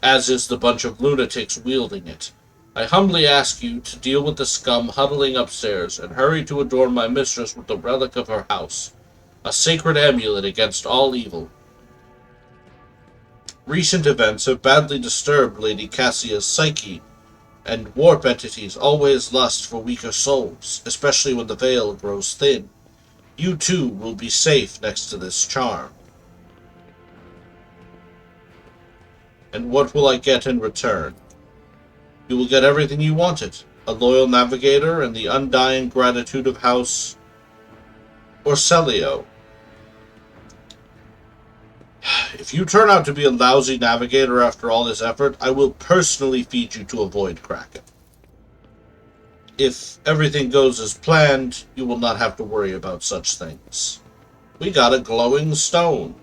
Speaker 1: as is the bunch of lunatics wielding it. I humbly ask you to deal with the scum huddling upstairs and hurry to adorn my mistress with the relic of her house, a sacred amulet against all evil. Recent events have badly disturbed Lady Cassia's psyche, and warp entities always lust for weaker souls, especially when the veil grows thin. You too will be safe next to this charm. And what will I get in return? You will get everything you wanted, a loyal navigator and the undying gratitude of House Orselio. If you turn out to be a lousy navigator after all this effort, I will personally feed you to a void kraken. If everything goes as planned, you will not have to worry about such things. We got a glowing stone.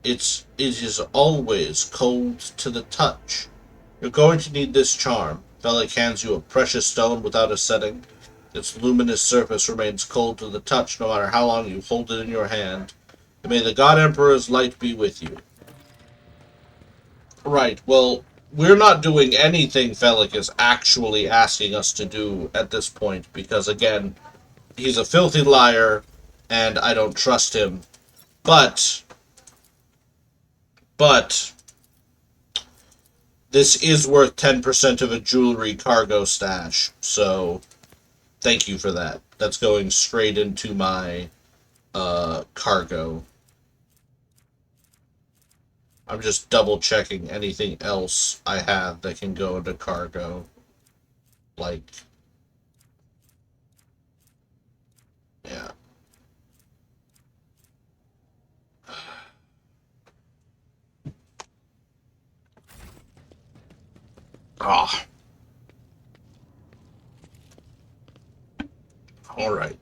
Speaker 1: It is always cold to the touch. You're going to need this charm. Felix hands you a precious stone without a setting. Its luminous surface remains cold to the touch no matter how long you hold it in your hand. And may the God Emperor's light be with you. Right, well, we're not doing anything Felix is actually asking us to do at this point, because, again, he's a filthy liar, and I don't trust him. But, this is worth 10% of a jewelry cargo stash, so thank you for that. That's going straight into my cargo. I'm just double checking anything else I have that can go into cargo. Like, yeah. Ah. All right.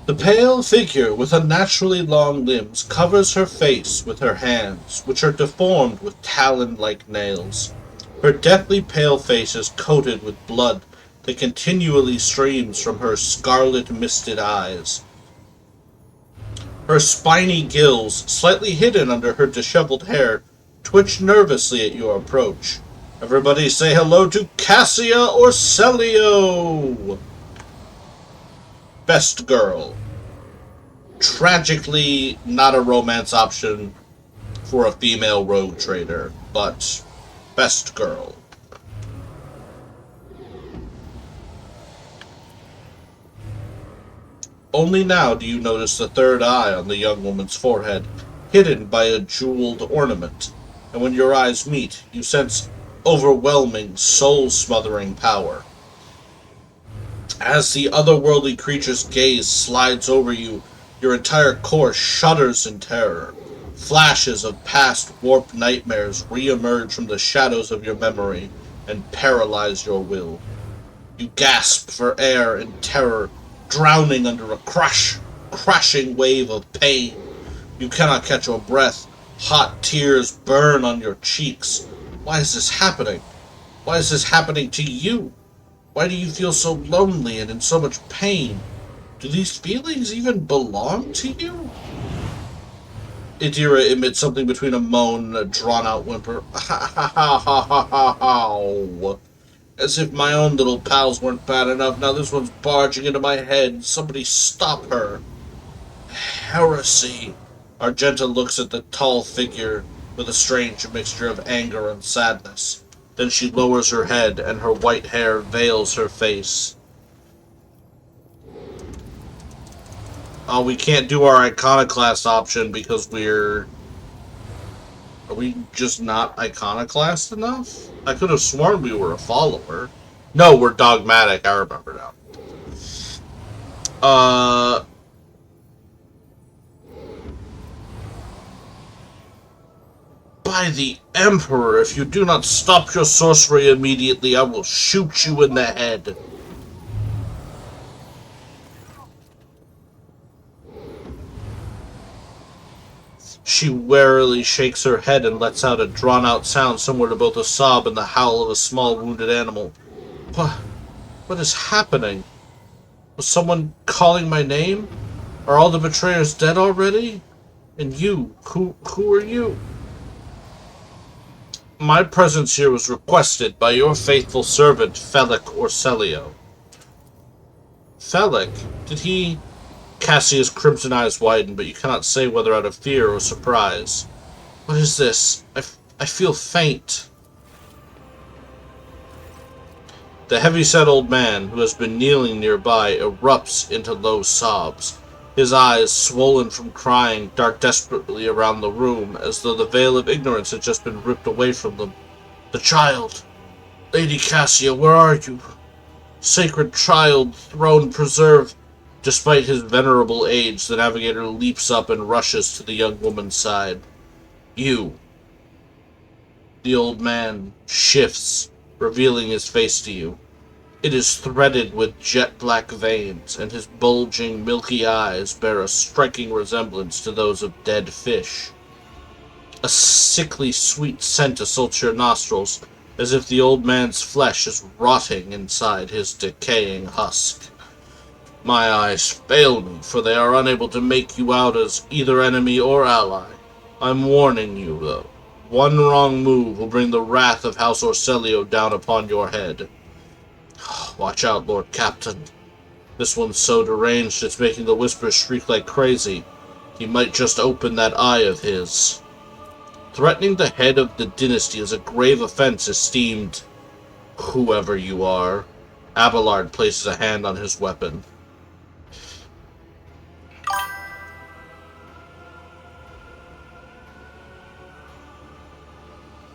Speaker 1: The pale figure with unnaturally long limbs covers her face with her hands, which are deformed with talon-like nails. Her deathly pale face is coated with blood that continually streams from her scarlet-misted eyes. Her spiny gills, slightly hidden under her disheveled hair, twitch nervously at your approach. Everybody say hello to Cassia Orselio! Best girl. Tragically, not a romance option for a female rogue trader, but best girl. Only now do you notice the third eye on the young woman's forehead, hidden by a jeweled ornament, and when your eyes meet, you sense overwhelming, soul-smothering power. As the otherworldly creature's gaze slides over you, your entire core shudders in terror. Flashes of past warped nightmares re-emerge from the shadows of your memory and paralyze your will. You gasp for air in terror, drowning under a crashing wave of pain. You cannot catch your breath. Hot tears burn on your cheeks. Why is this happening? Why is this happening to you? Why do you feel so lonely and in so much pain? Do these feelings even belong to you? Idira emits something between a moan and a drawn-out whimper. Ha ha ha ha ha ha ha. As if my own little pals weren't bad enough, now this one's barging into my head. Somebody stop her. Heresy. Argenta looks at the tall figure with a strange mixture of anger and sadness. Then she lowers her head, and her white hair veils her face. Oh, we can't do our iconoclast option because we're... Are we just not iconoclast enough? I could have sworn we were a follower. No, we're dogmatic. I remember now. By the Emperor, if you do not stop your sorcery immediately, I will shoot you in the head. She warily shakes her head and lets out a drawn-out sound similar to both a sob and the howl of a small wounded animal. What is happening? Was someone calling my name? Are all the betrayers dead already? And you, who are you? My presence here was requested by your faithful servant, Felic Orselio. Felic? Did he... Cassia's crimson eyes widen, but you cannot say whether out of fear or surprise. What is this? I feel faint. The heavy-set old man, who has been kneeling nearby, erupts into low sobs. His eyes, swollen from crying, dart desperately around the room, as though the veil of ignorance had just been ripped away from them. The child! Lady Cassia, where are you? Sacred child, throne preserve! Despite his venerable age, the Navigator leaps up and rushes to the young woman's side. You. The old man shifts, revealing his face to you. It is threaded with jet-black veins, and his bulging, milky eyes bear a striking resemblance to those of dead fish. A sickly sweet scent assaults your nostrils, as if the old man's flesh is rotting inside his decaying husk. My eyes fail me, for they are unable to make you out as either enemy or ally. I'm warning you, though. One wrong move will bring the wrath of House Orselio down upon your head. Watch out, Lord Captain. This one's so deranged it's making the whispers shriek like crazy. He might just open that eye of his. Threatening the head of the dynasty is a grave offense esteemed whoever you are. Abelard places a hand on his weapon.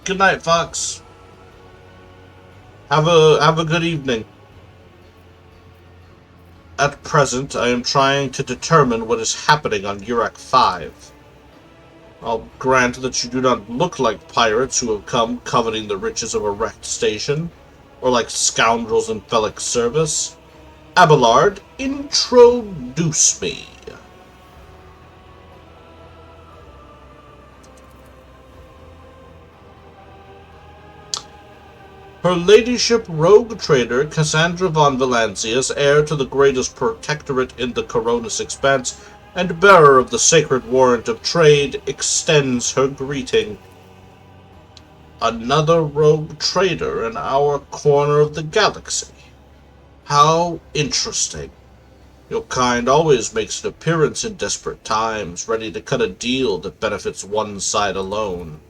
Speaker 1: Good night, Fox. Have a good evening. At present, I am trying to determine what is happening on Urek 5. I'll grant that you do not look like pirates who have come coveting the riches of a wrecked station, or like scoundrels in Felic's service. Abelard, introduce me. Her Ladyship Rogue Trader Cassandra von Valancius, heir to the greatest protectorate in the Coronis Expanse, and bearer of the sacred warrant of trade, extends her greeting. Another rogue trader in our corner of the galaxy. How interesting. Your kind always makes an appearance in desperate times, ready to cut a deal that benefits one side alone.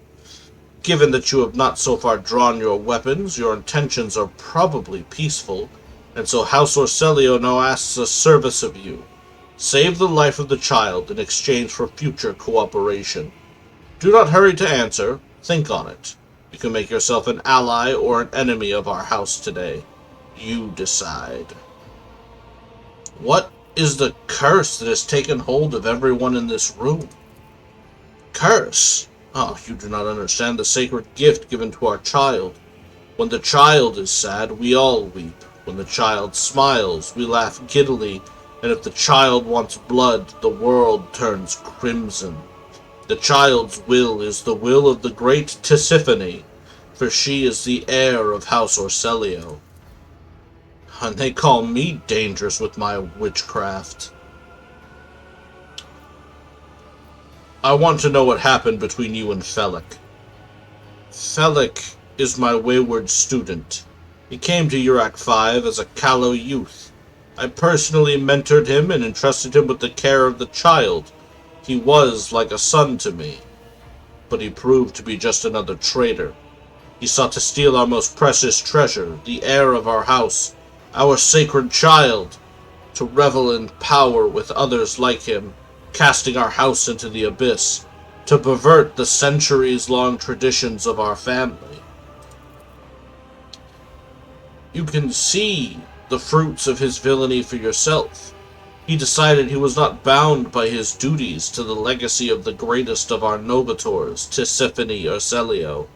Speaker 1: Given that you have not so far drawn your weapons, your intentions are probably peaceful, and so House Orselio now asks a service of you. Save the life of the child in exchange for future cooperation. Do not hurry to answer. Think on it. You can make yourself an ally or an enemy of our house today. You decide. What is the curse that has taken hold of everyone in this room? Curse? Oh, you do not understand the sacred gift given to our child. When the child is sad, we all weep. When the child smiles, we laugh giddily. And if the child wants blood, the world turns crimson. The child's will is the will of the great Tisiphone, for she is the heir of House Orselio. And they call me dangerous with my witchcraft. I want to know what happened between you and Felix. Felix is my wayward student. He came to Urac 5 as a callow youth. I personally mentored him and entrusted him with the care of the child. He was like a son to me, but he proved to be just another traitor. He sought to steal our most precious treasure, the heir of our house, our sacred child, to revel in power with others like him, casting our house into the abyss, to pervert the centuries-long traditions of our family. You can see the fruits of his villainy for yourself. He decided he was not bound by his duties to the legacy of the greatest of our Novators, Tisiphone Orselio.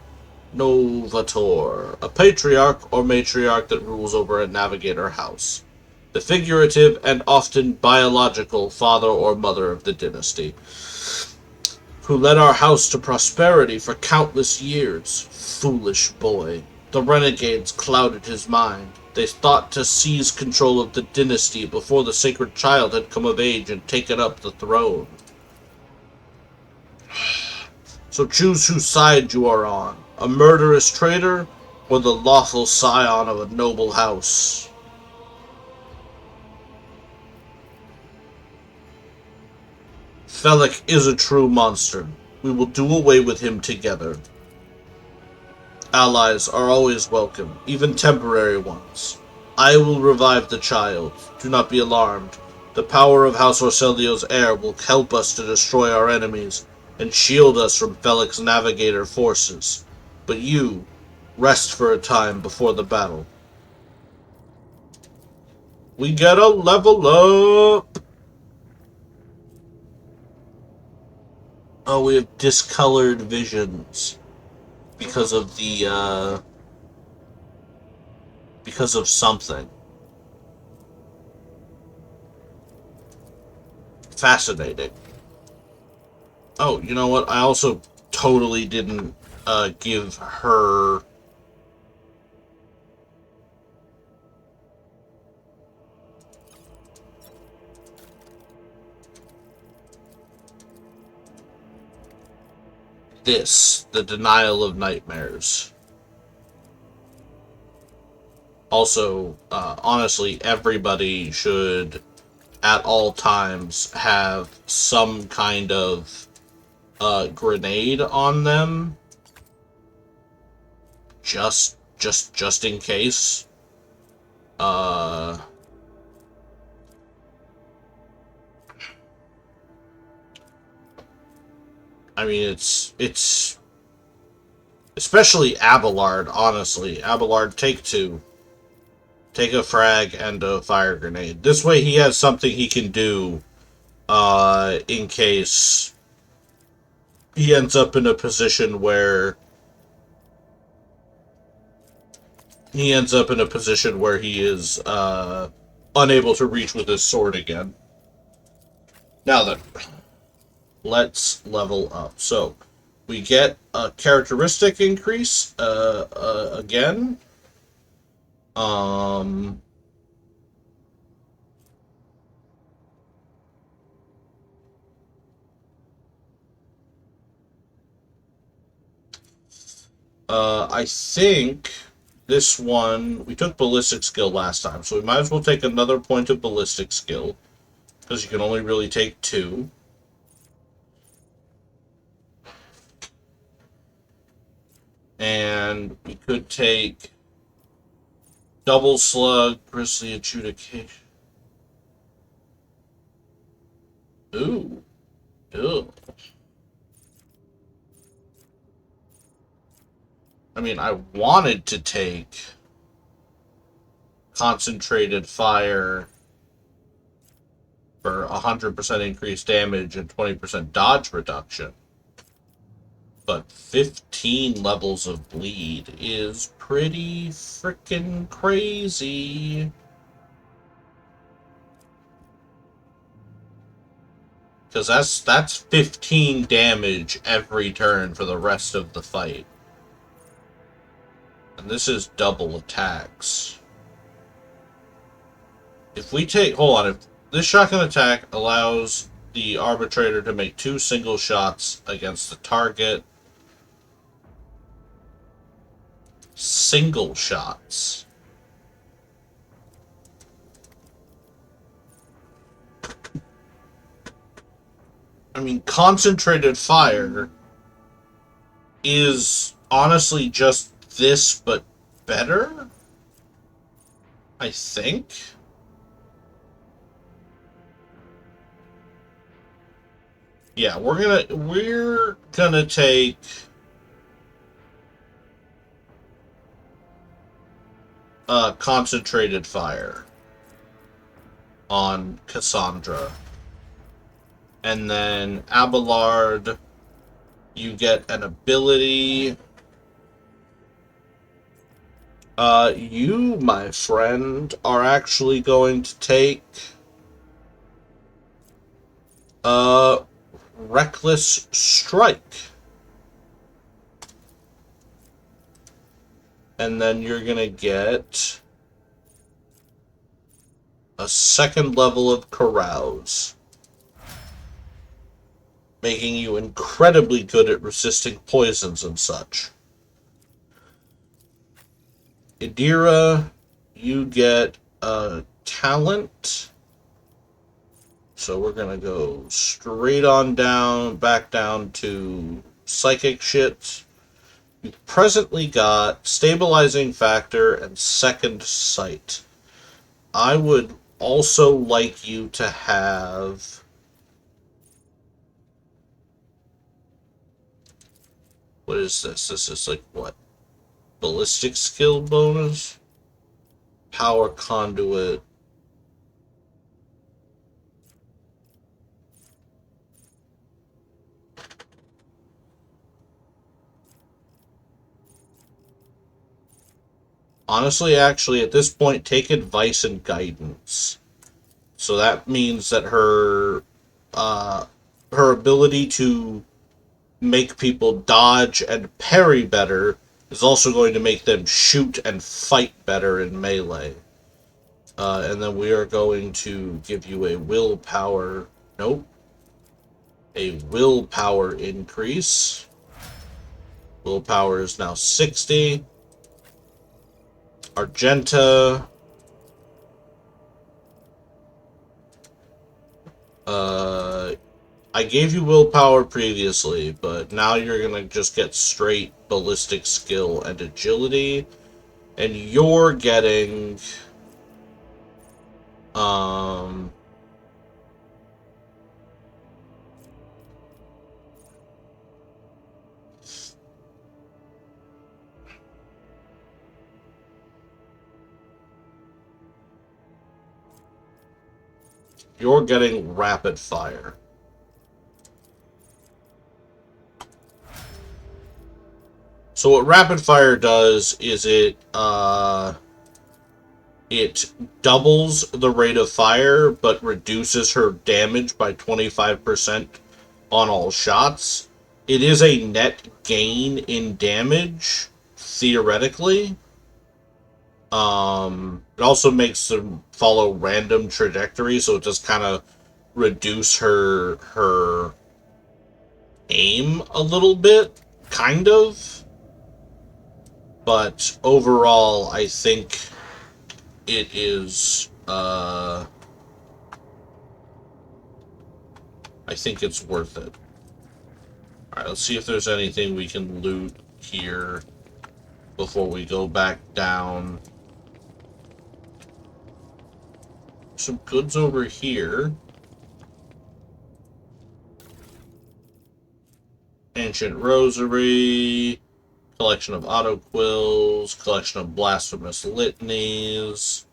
Speaker 1: Novator, a patriarch or matriarch that rules over a Navigator house. The figurative and often biological father or mother of the dynasty, who led our house to prosperity for countless years. Foolish boy. The renegades clouded his mind. They thought to seize control of the dynasty before the sacred child had come of age and taken up the throne. So choose whose side you are on, a murderous traitor or the lawful scion of a noble house. Felix is a true monster. We will do away with him together. Allies are always welcome, even temporary ones. I will revive the child. Do not be alarmed. The power of House Orselio's heir will help us to destroy our enemies and shield us from Felix's Navigator forces. But you, rest for a time before the battle. We gotta level up! Oh, we have discolored visions. Because of the, because of something. Fascinating. Oh, you know what? I also totally didn't, give her... this, the denial of nightmares. Also, honestly, everybody should, at all times, have some kind of grenade on them, just in case. I mean, it's especially Abelard, honestly. Abelard, take two. Take a frag and a fire grenade. This way he has something he can do, in case he ends up in a position where he is, unable to reach with his sword again. Now then, let's level up. So, we get a characteristic increase, again. I think this one, we took ballistic skill last time, so we might as well take another point of ballistic skill. because you can only really take 2. And we could take Double Slug, Grisly Adjudication. Ooh. Ew. I mean, I wanted to take Concentrated Fire for 100% increased damage and 20% dodge reduction. But 15 levels of bleed is pretty freaking crazy. Because that's 15 damage every turn for the rest of the fight. And this is double attacks. If we take... Hold on. If this shotgun attack allows the arbitrator to make 2 single shots against the target. Single shots. I mean, concentrated fire is honestly just this, but better? I think? Yeah, we're gonna take concentrated fire on Cassandra. And then Abelard, you get an ability. You, my friend, are actually going to take Reckless Strike. And then you're gonna get a 2nd level of Carouse, making you incredibly good at resisting poisons and such. Idira, you get a talent. So we're gonna go straight on down, back down to psychic shit. You've presently got stabilizing factor and 2nd sight. I would also like you to have... What is this? This is like what? Ballistic skill bonus? Power conduit. Honestly, actually, at this point, take advice and guidance. So that means that her ability to make people dodge and parry better is also going to make them shoot and fight better in melee. And then we are going to give you a willpower... Nope. A willpower increase. Willpower is now 60. Argenta. I gave you willpower previously, but now you're gonna just get straight ballistic skill and agility, and you're getting you're getting rapid fire. So what rapid fire does is it doubles the rate of fire, but reduces her damage by 25% on all shots. It is a net gain in damage, theoretically. It also makes them follow random trajectory, so it just kind of reduce her aim a little bit, kind of. But overall, I think it is I think it's worth it. Alright, let's see if there's anything we can loot here before we go back down. Some goods over here. Ancient Rosary, collection of autoquills, collection of blasphemous litanies,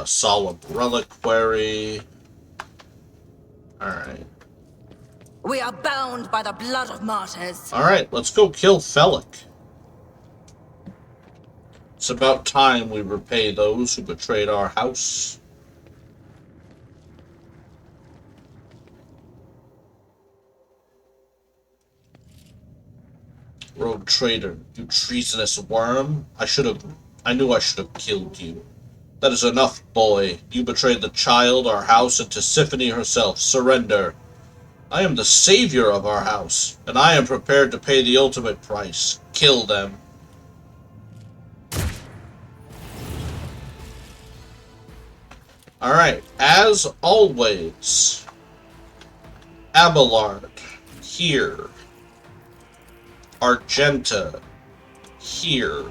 Speaker 1: solemn reliquary. Alright.
Speaker 5: We are bound by the blood of martyrs.
Speaker 1: Alright, let's go kill Felix. It's about time we repay those who betrayed our house. Rogue traitor, you treasonous worm. I knew I should have killed you. That is enough, boy. You betrayed the child, our house, and Tisiphone herself. Surrender. I am the savior of our house, and I am prepared to pay the ultimate price. Kill them. Alright, as always, Abelard, here. Argenta, here.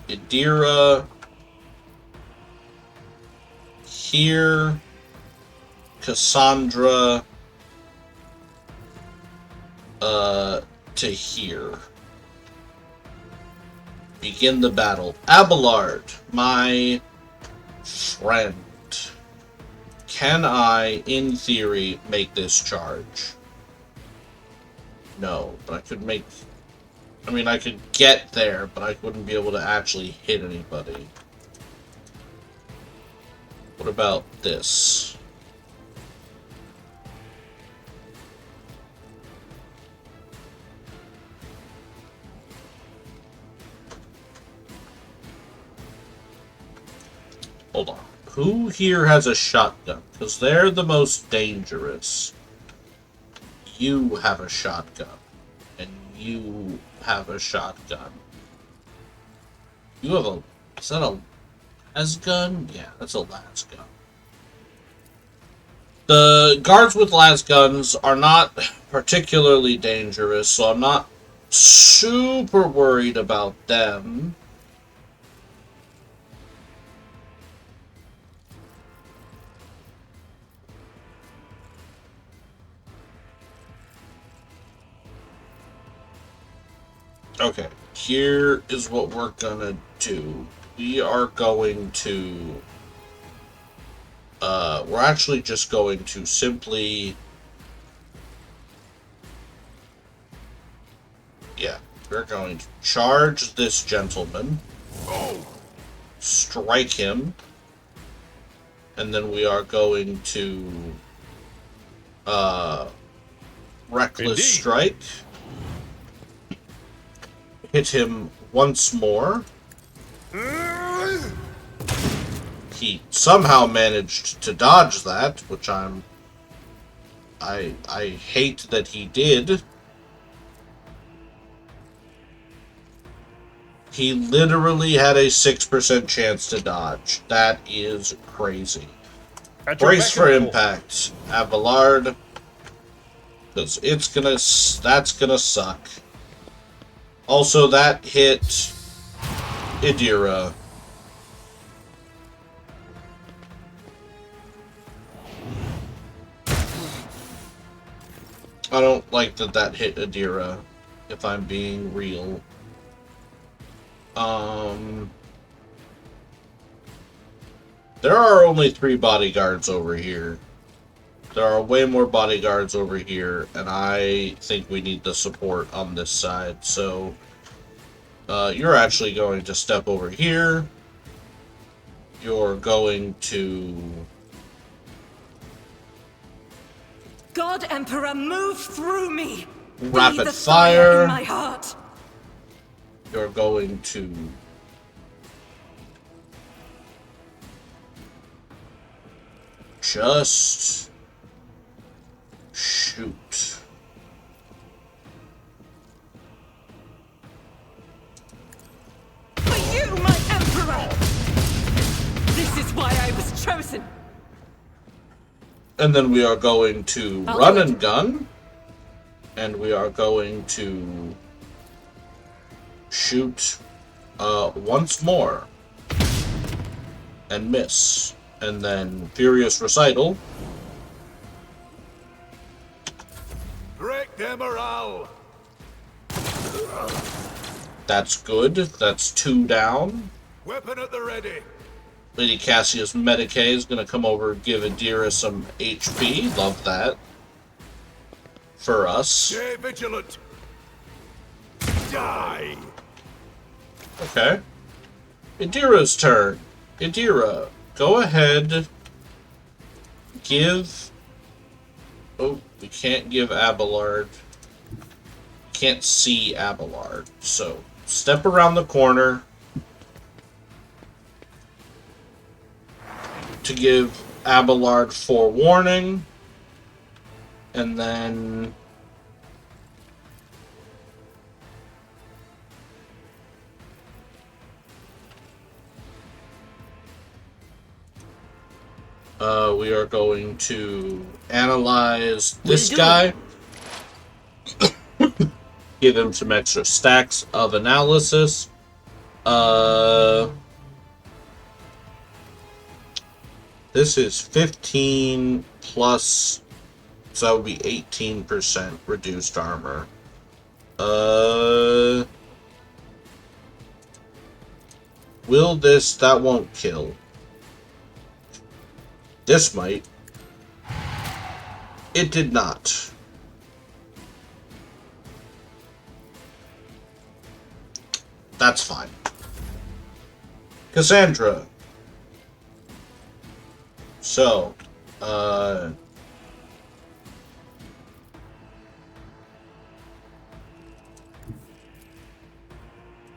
Speaker 1: Idira, here. Cassandra, to here. Begin the battle. Abelard, my friend. Can I, in theory, make this charge? No, but I could make... I mean, I could get there, but I wouldn't be able to actually hit anybody. What about this? Hold on. Who here has a shotgun? Because they're the most dangerous. You have a shotgun. And you have a shotgun. You have a... Is that a las gun? Yeah, that's a las gun. The guards with las guns are not particularly dangerous, so I'm not super worried about them. Okay, here is what we're gonna do. We are going to... we're actually just going to simply... Yeah, we're going to charge this gentleman. Strike him. And then we are going to... Reckless
Speaker 7: Indeed.
Speaker 1: Strike. Hit him once more. He somehow managed to dodge that, which I hate that he did. He literally had a 6% chance to dodge. That is crazy. Brace for impact, Abelard. Because that's gonna suck. Also, that hit Idira. I don't like that hit Idira, if I'm being real. There are only 3 bodyguards over here. There are way more bodyguards over here, and I think we need the support on this side, so you're actually going to step over here. You're going to...
Speaker 6: God Emperor, move through me!
Speaker 1: Rapid
Speaker 6: Be the
Speaker 1: fire.
Speaker 6: in my heart.
Speaker 1: You're going to... Just... shoot.
Speaker 6: For you, my Emperor! This is why I was chosen!
Speaker 1: And then we are going to
Speaker 6: I'll
Speaker 1: run
Speaker 6: do it.
Speaker 1: and gun. And we are going to shoot once more. And miss. And then Furious Recital.
Speaker 2: Break their morale!
Speaker 1: That's good. That's 2 down.
Speaker 2: Weapon at the ready!
Speaker 1: Lady Cassius Medicae is going to come over and give Adira some HP. Love that. For us.
Speaker 2: Stay vigilant! Die!
Speaker 1: Okay. Adira's turn. Adira, go ahead. Give... Oh, we can't give Abelard. Can't see Abelard. So, step around the corner to give Abelard forewarning. And then... we are going to analyze this guy. Give him some extra stacks of analysis. This is 15 plus, so that would be 18% reduced armor. Will this, that won't kill. This might. It did not. That's fine. Cassandra. So,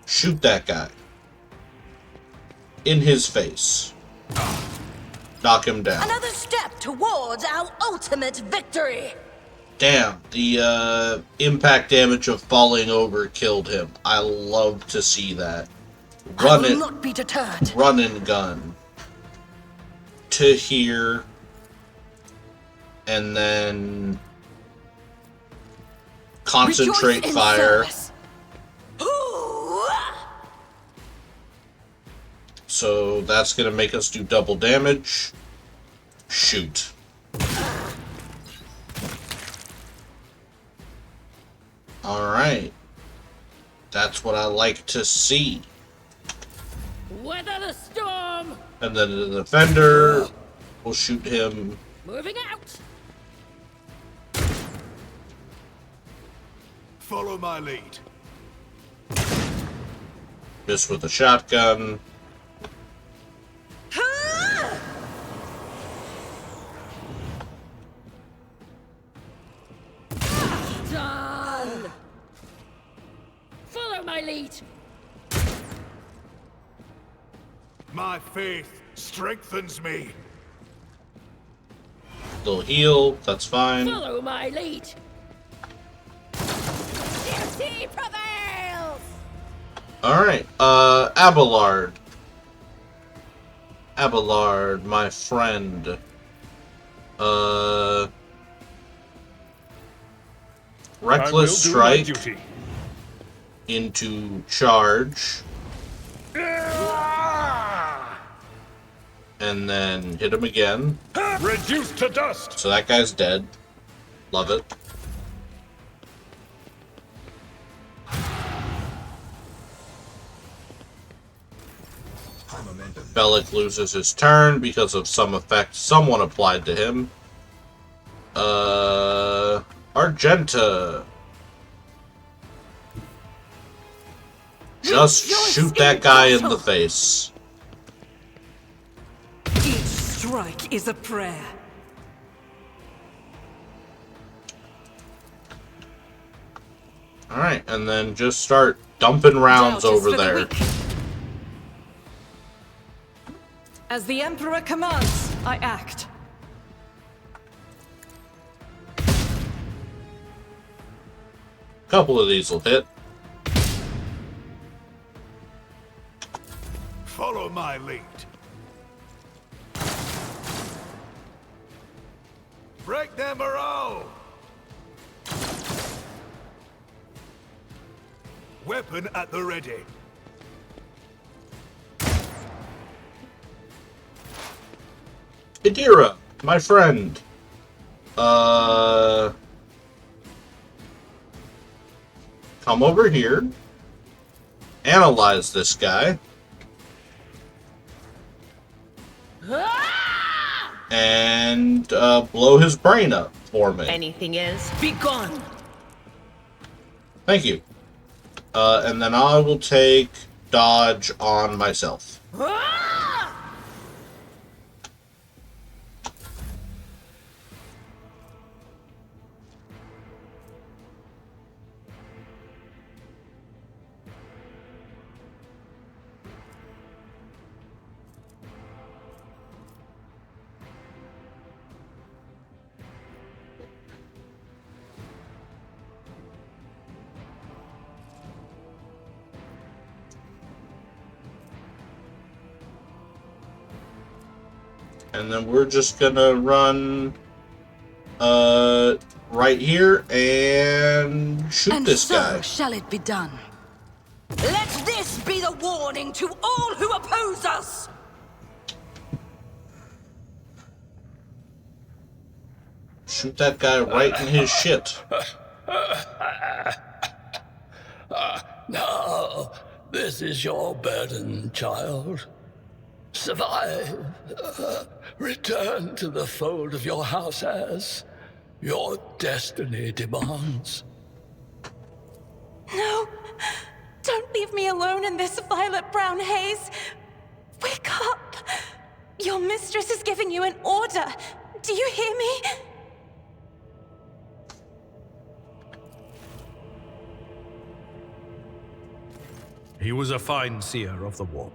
Speaker 1: shoot that guy. In his face. Knock him down.
Speaker 8: Another step towards our ultimate victory.
Speaker 1: Damn, the impact damage of falling over killed him. I love to see that.
Speaker 8: I will not be deterred.
Speaker 1: Run and gun. To here. And then concentrate
Speaker 8: Rejoice in
Speaker 1: fire.
Speaker 8: service.
Speaker 1: So that's gonna make us do double damage. Shoot. Alright. That's what I like to see.
Speaker 8: Weather the storm.
Speaker 1: And then the defender will shoot him.
Speaker 8: Moving out.
Speaker 2: Follow my lead.
Speaker 1: Miss with a shotgun.
Speaker 8: Done. Follow my lead.
Speaker 2: My faith strengthens me.
Speaker 1: Little heal, that's fine.
Speaker 8: Follow my lead. Duty prevails.
Speaker 1: Alright, Abelard. Abelard, my friend. Reckless strike into charge. And then hit him again.
Speaker 7: Reduced to dust!
Speaker 1: So that guy's dead. Love it. Bellic loses his turn because of some effect someone applied to him. Argenta. Just shoot that guy in the face.
Speaker 6: Each strike is a prayer.
Speaker 1: Alright, and then just start dumping rounds
Speaker 6: Doubt is
Speaker 1: over
Speaker 6: for the
Speaker 1: there.
Speaker 6: weak. As the Emperor commands, I act.
Speaker 1: Couple of these will hit.
Speaker 2: Follow my lead.
Speaker 4: Break them or all! Weapon at the ready.
Speaker 1: Idira, my friend. Come over here. Analyze this guy. And blow his brain up for me.
Speaker 5: Anything else? Be gone!
Speaker 1: Thank you. And then I will take dodge on myself. And then we're just gonna run right here and shoot this guy.
Speaker 8: Shall it be done? Let this be the warning to all who oppose us!
Speaker 1: Shoot that guy right in his shit.
Speaker 9: Now, this is your burden, child. Survive. Return to the fold of your house as your destiny demands.
Speaker 6: No! Don't leave me alone in this violet-brown haze! Wake up! Your mistress is giving you an order! Do you hear me?
Speaker 7: He was a fine seer of the warp.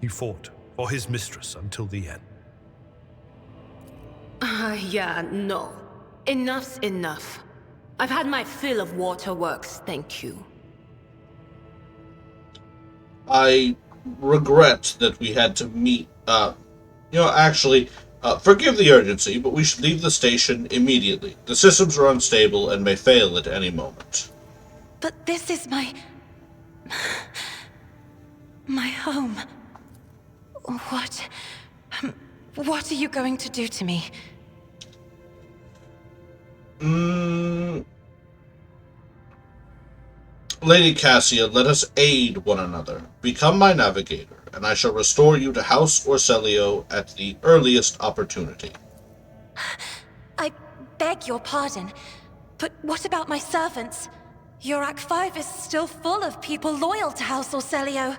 Speaker 7: He fought for his mistress until the end.
Speaker 5: Yeah, no. Enough's enough. I've had my fill of waterworks, thank you.
Speaker 1: I regret that we had to meet, actually, forgive the urgency, but we should leave the station immediately. The systems are unstable and may fail at any moment.
Speaker 6: But this is my home. What are you going to do to me?
Speaker 1: Lady Cassia, let us aid one another. Become my navigator, and I shall restore you to House Orselio at the earliest opportunity.
Speaker 6: I beg your pardon, but what about my servants? Yurak 5 is still full of people loyal to House Orselio.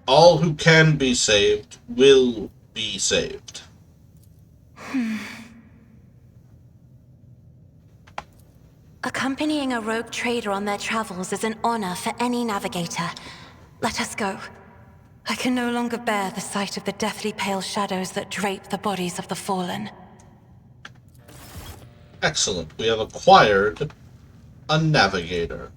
Speaker 1: All who can be saved will be saved.
Speaker 6: Accompanying a rogue trader on their travels is an honor for any navigator. Let us go. I can no longer bear the sight of the deathly pale shadows that drape the bodies of the fallen.
Speaker 1: Excellent. We have acquired a navigator.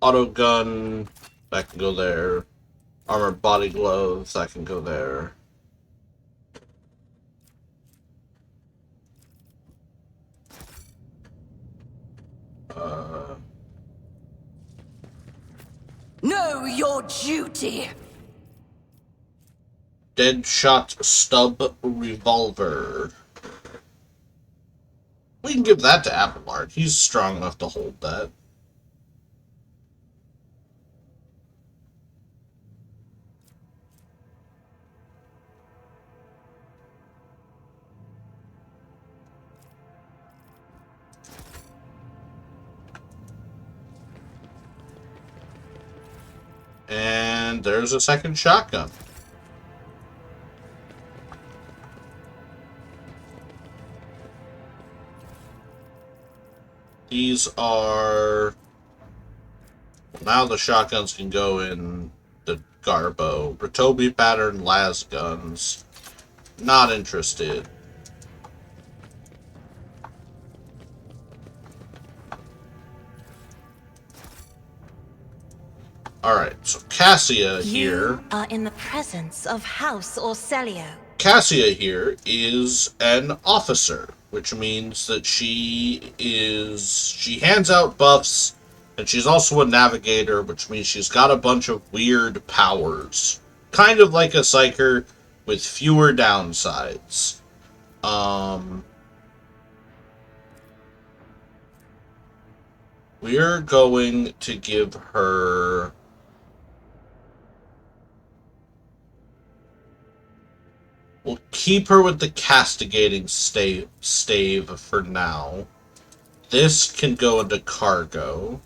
Speaker 1: Auto gun, that can go there. Armored body gloves, that can go there.
Speaker 8: Know your duty!
Speaker 1: Deadshot stub revolver. We can give that to Abelard. He's strong enough to hold that. And there's a second shotgun. These are... Now the shotguns can go in the Garbo. Ratobi pattern las guns. Not interested. Alright, so Cassia here.
Speaker 10: You are in the presence of House Orcelio.
Speaker 1: Cassia here is an officer, which means that she hands out buffs, and she's also a navigator, which means she's got a bunch of weird powers. Kind of like a psyker with fewer downsides. We're going to give her... We'll keep her with the castigating stave for now. This can go into cargo.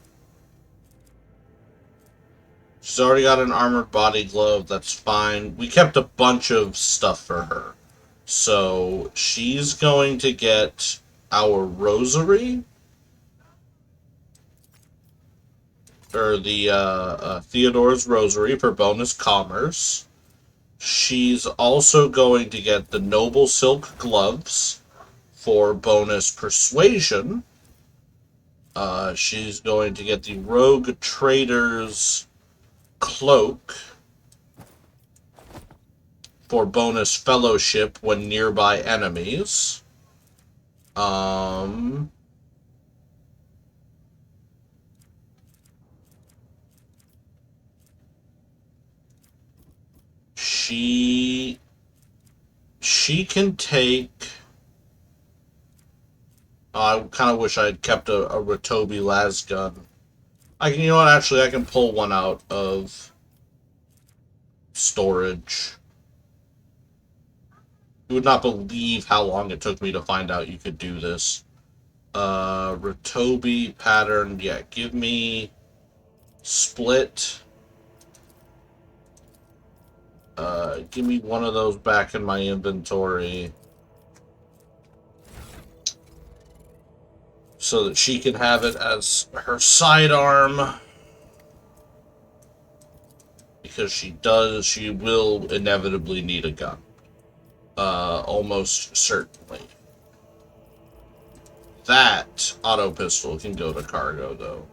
Speaker 1: She's already got an armored body glove, that's fine. We kept a bunch of stuff for her. So she's going to get our rosary. Or the Theodore's rosary for bonus commerce. She's also going to get the Noble Silk Gloves for bonus persuasion. She's going to get the Rogue Trader's Cloak for bonus fellowship when nearby enemies. She can take... I kind of wish I had kept a Ratobi lasgun. You know what, actually, I can pull one out of storage. You would not believe how long it took me to find out you could do this. Ratobi pattern, yeah, give me split. Give me one of those back in my inventory. So that she can have it as her sidearm. Because she will inevitably need a gun. Almost certainly. That auto pistol can go to cargo, though.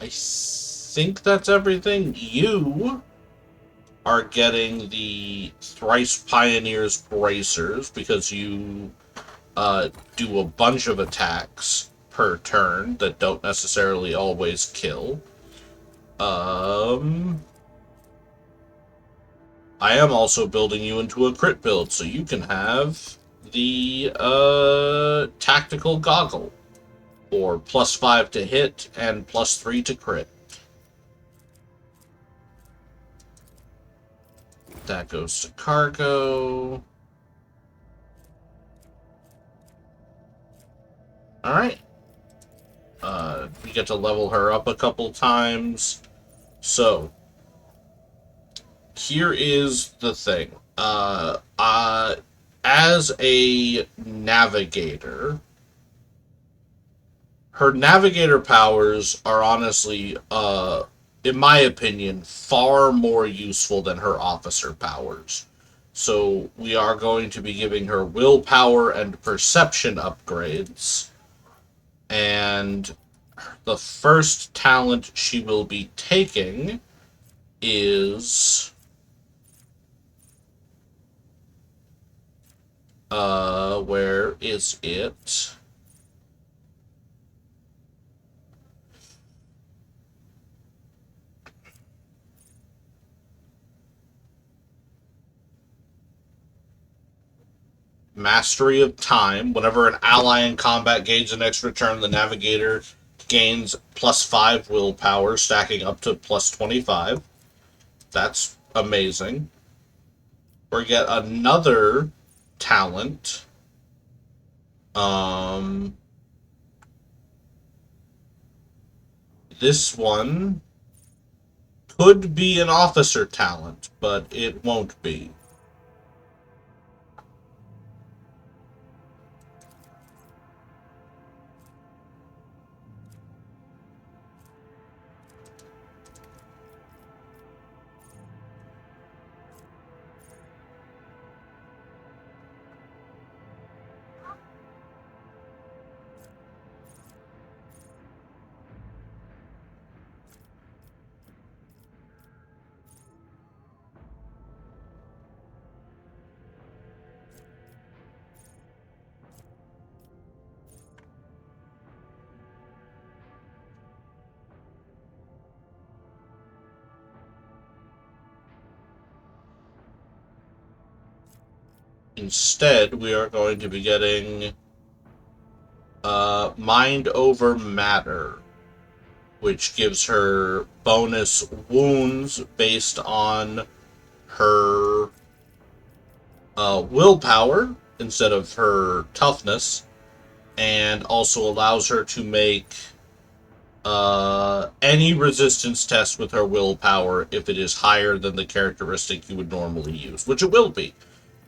Speaker 1: I think that's everything. You are getting the Thrice Pioneer's Bracers because you do a bunch of attacks per turn that don't necessarily always kill. I am also building you into a crit build, so you can have the Tactical Goggle. Or +5 to hit and +3 to crit. That goes to cargo. Alright. We get to level her up a couple times. So, here is the thing. As a navigator... Her navigator powers are honestly, in my opinion, far more useful than her officer powers. So we are going to be giving her willpower and perception upgrades. And the first talent she will be taking is... where is it? Mastery of Time. Whenever an ally in combat gains an extra turn, the Navigator gains +5 willpower, stacking up to +25. That's amazing. Or get another talent. This one could be an officer talent, but it won't be. Instead, we are going to be getting Mind Over Matter, which gives her bonus wounds based on her willpower instead of her toughness, and also allows her to make any resistance test with her willpower if it is higher than the characteristic you would normally use, which it will be,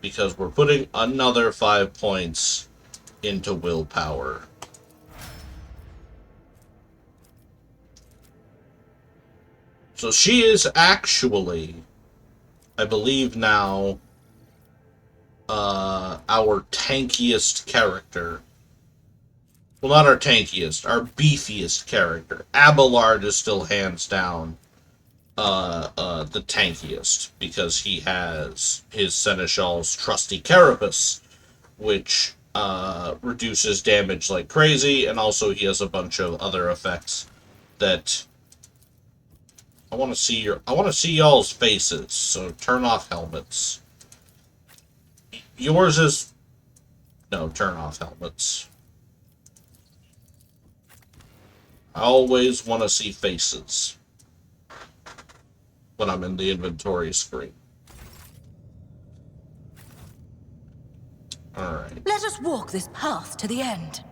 Speaker 1: because we're putting another 5 points into willpower. So she is actually, I believe now, our tankiest character. Well, not our tankiest, our beefiest character. Abelard is still hands down the tankiest, because he has his Seneschal's trusty Carapace, which reduces damage like crazy, and also he has a bunch of other effects that I want to see y'all's faces. So turn off helmets. Yours is no, turn off helmets. I always want to see faces when I'm in the inventory screen. Alright.
Speaker 8: Let us walk this path to the end.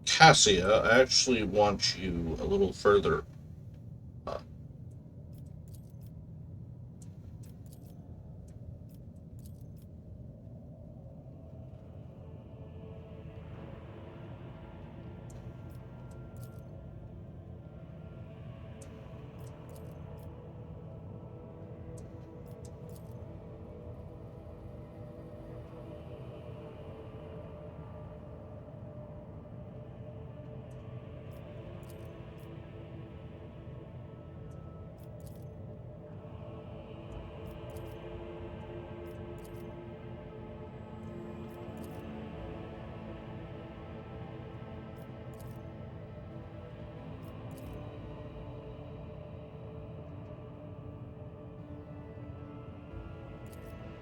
Speaker 1: Cassia, I actually want you a little further up.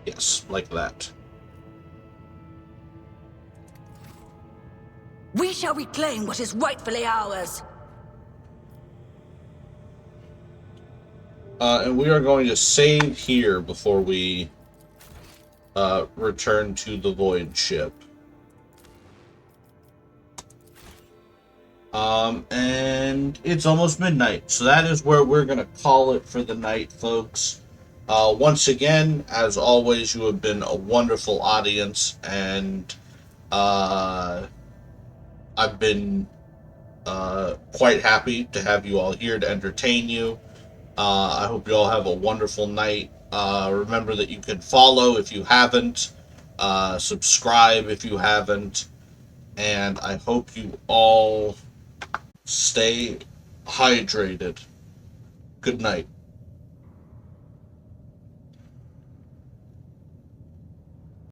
Speaker 1: Yes, like that.
Speaker 8: We shall reclaim what is rightfully ours.
Speaker 1: And we are going to save here before we return to the void ship. And it's almost midnight, so that is where we're going to call it for the night, folks. Once again, as always, you have been a wonderful audience, and I've been quite happy to have you all here to entertain you. I hope you all have a wonderful night. Remember that you can follow if you haven't, subscribe if you haven't, and I hope you all stay hydrated. Good night.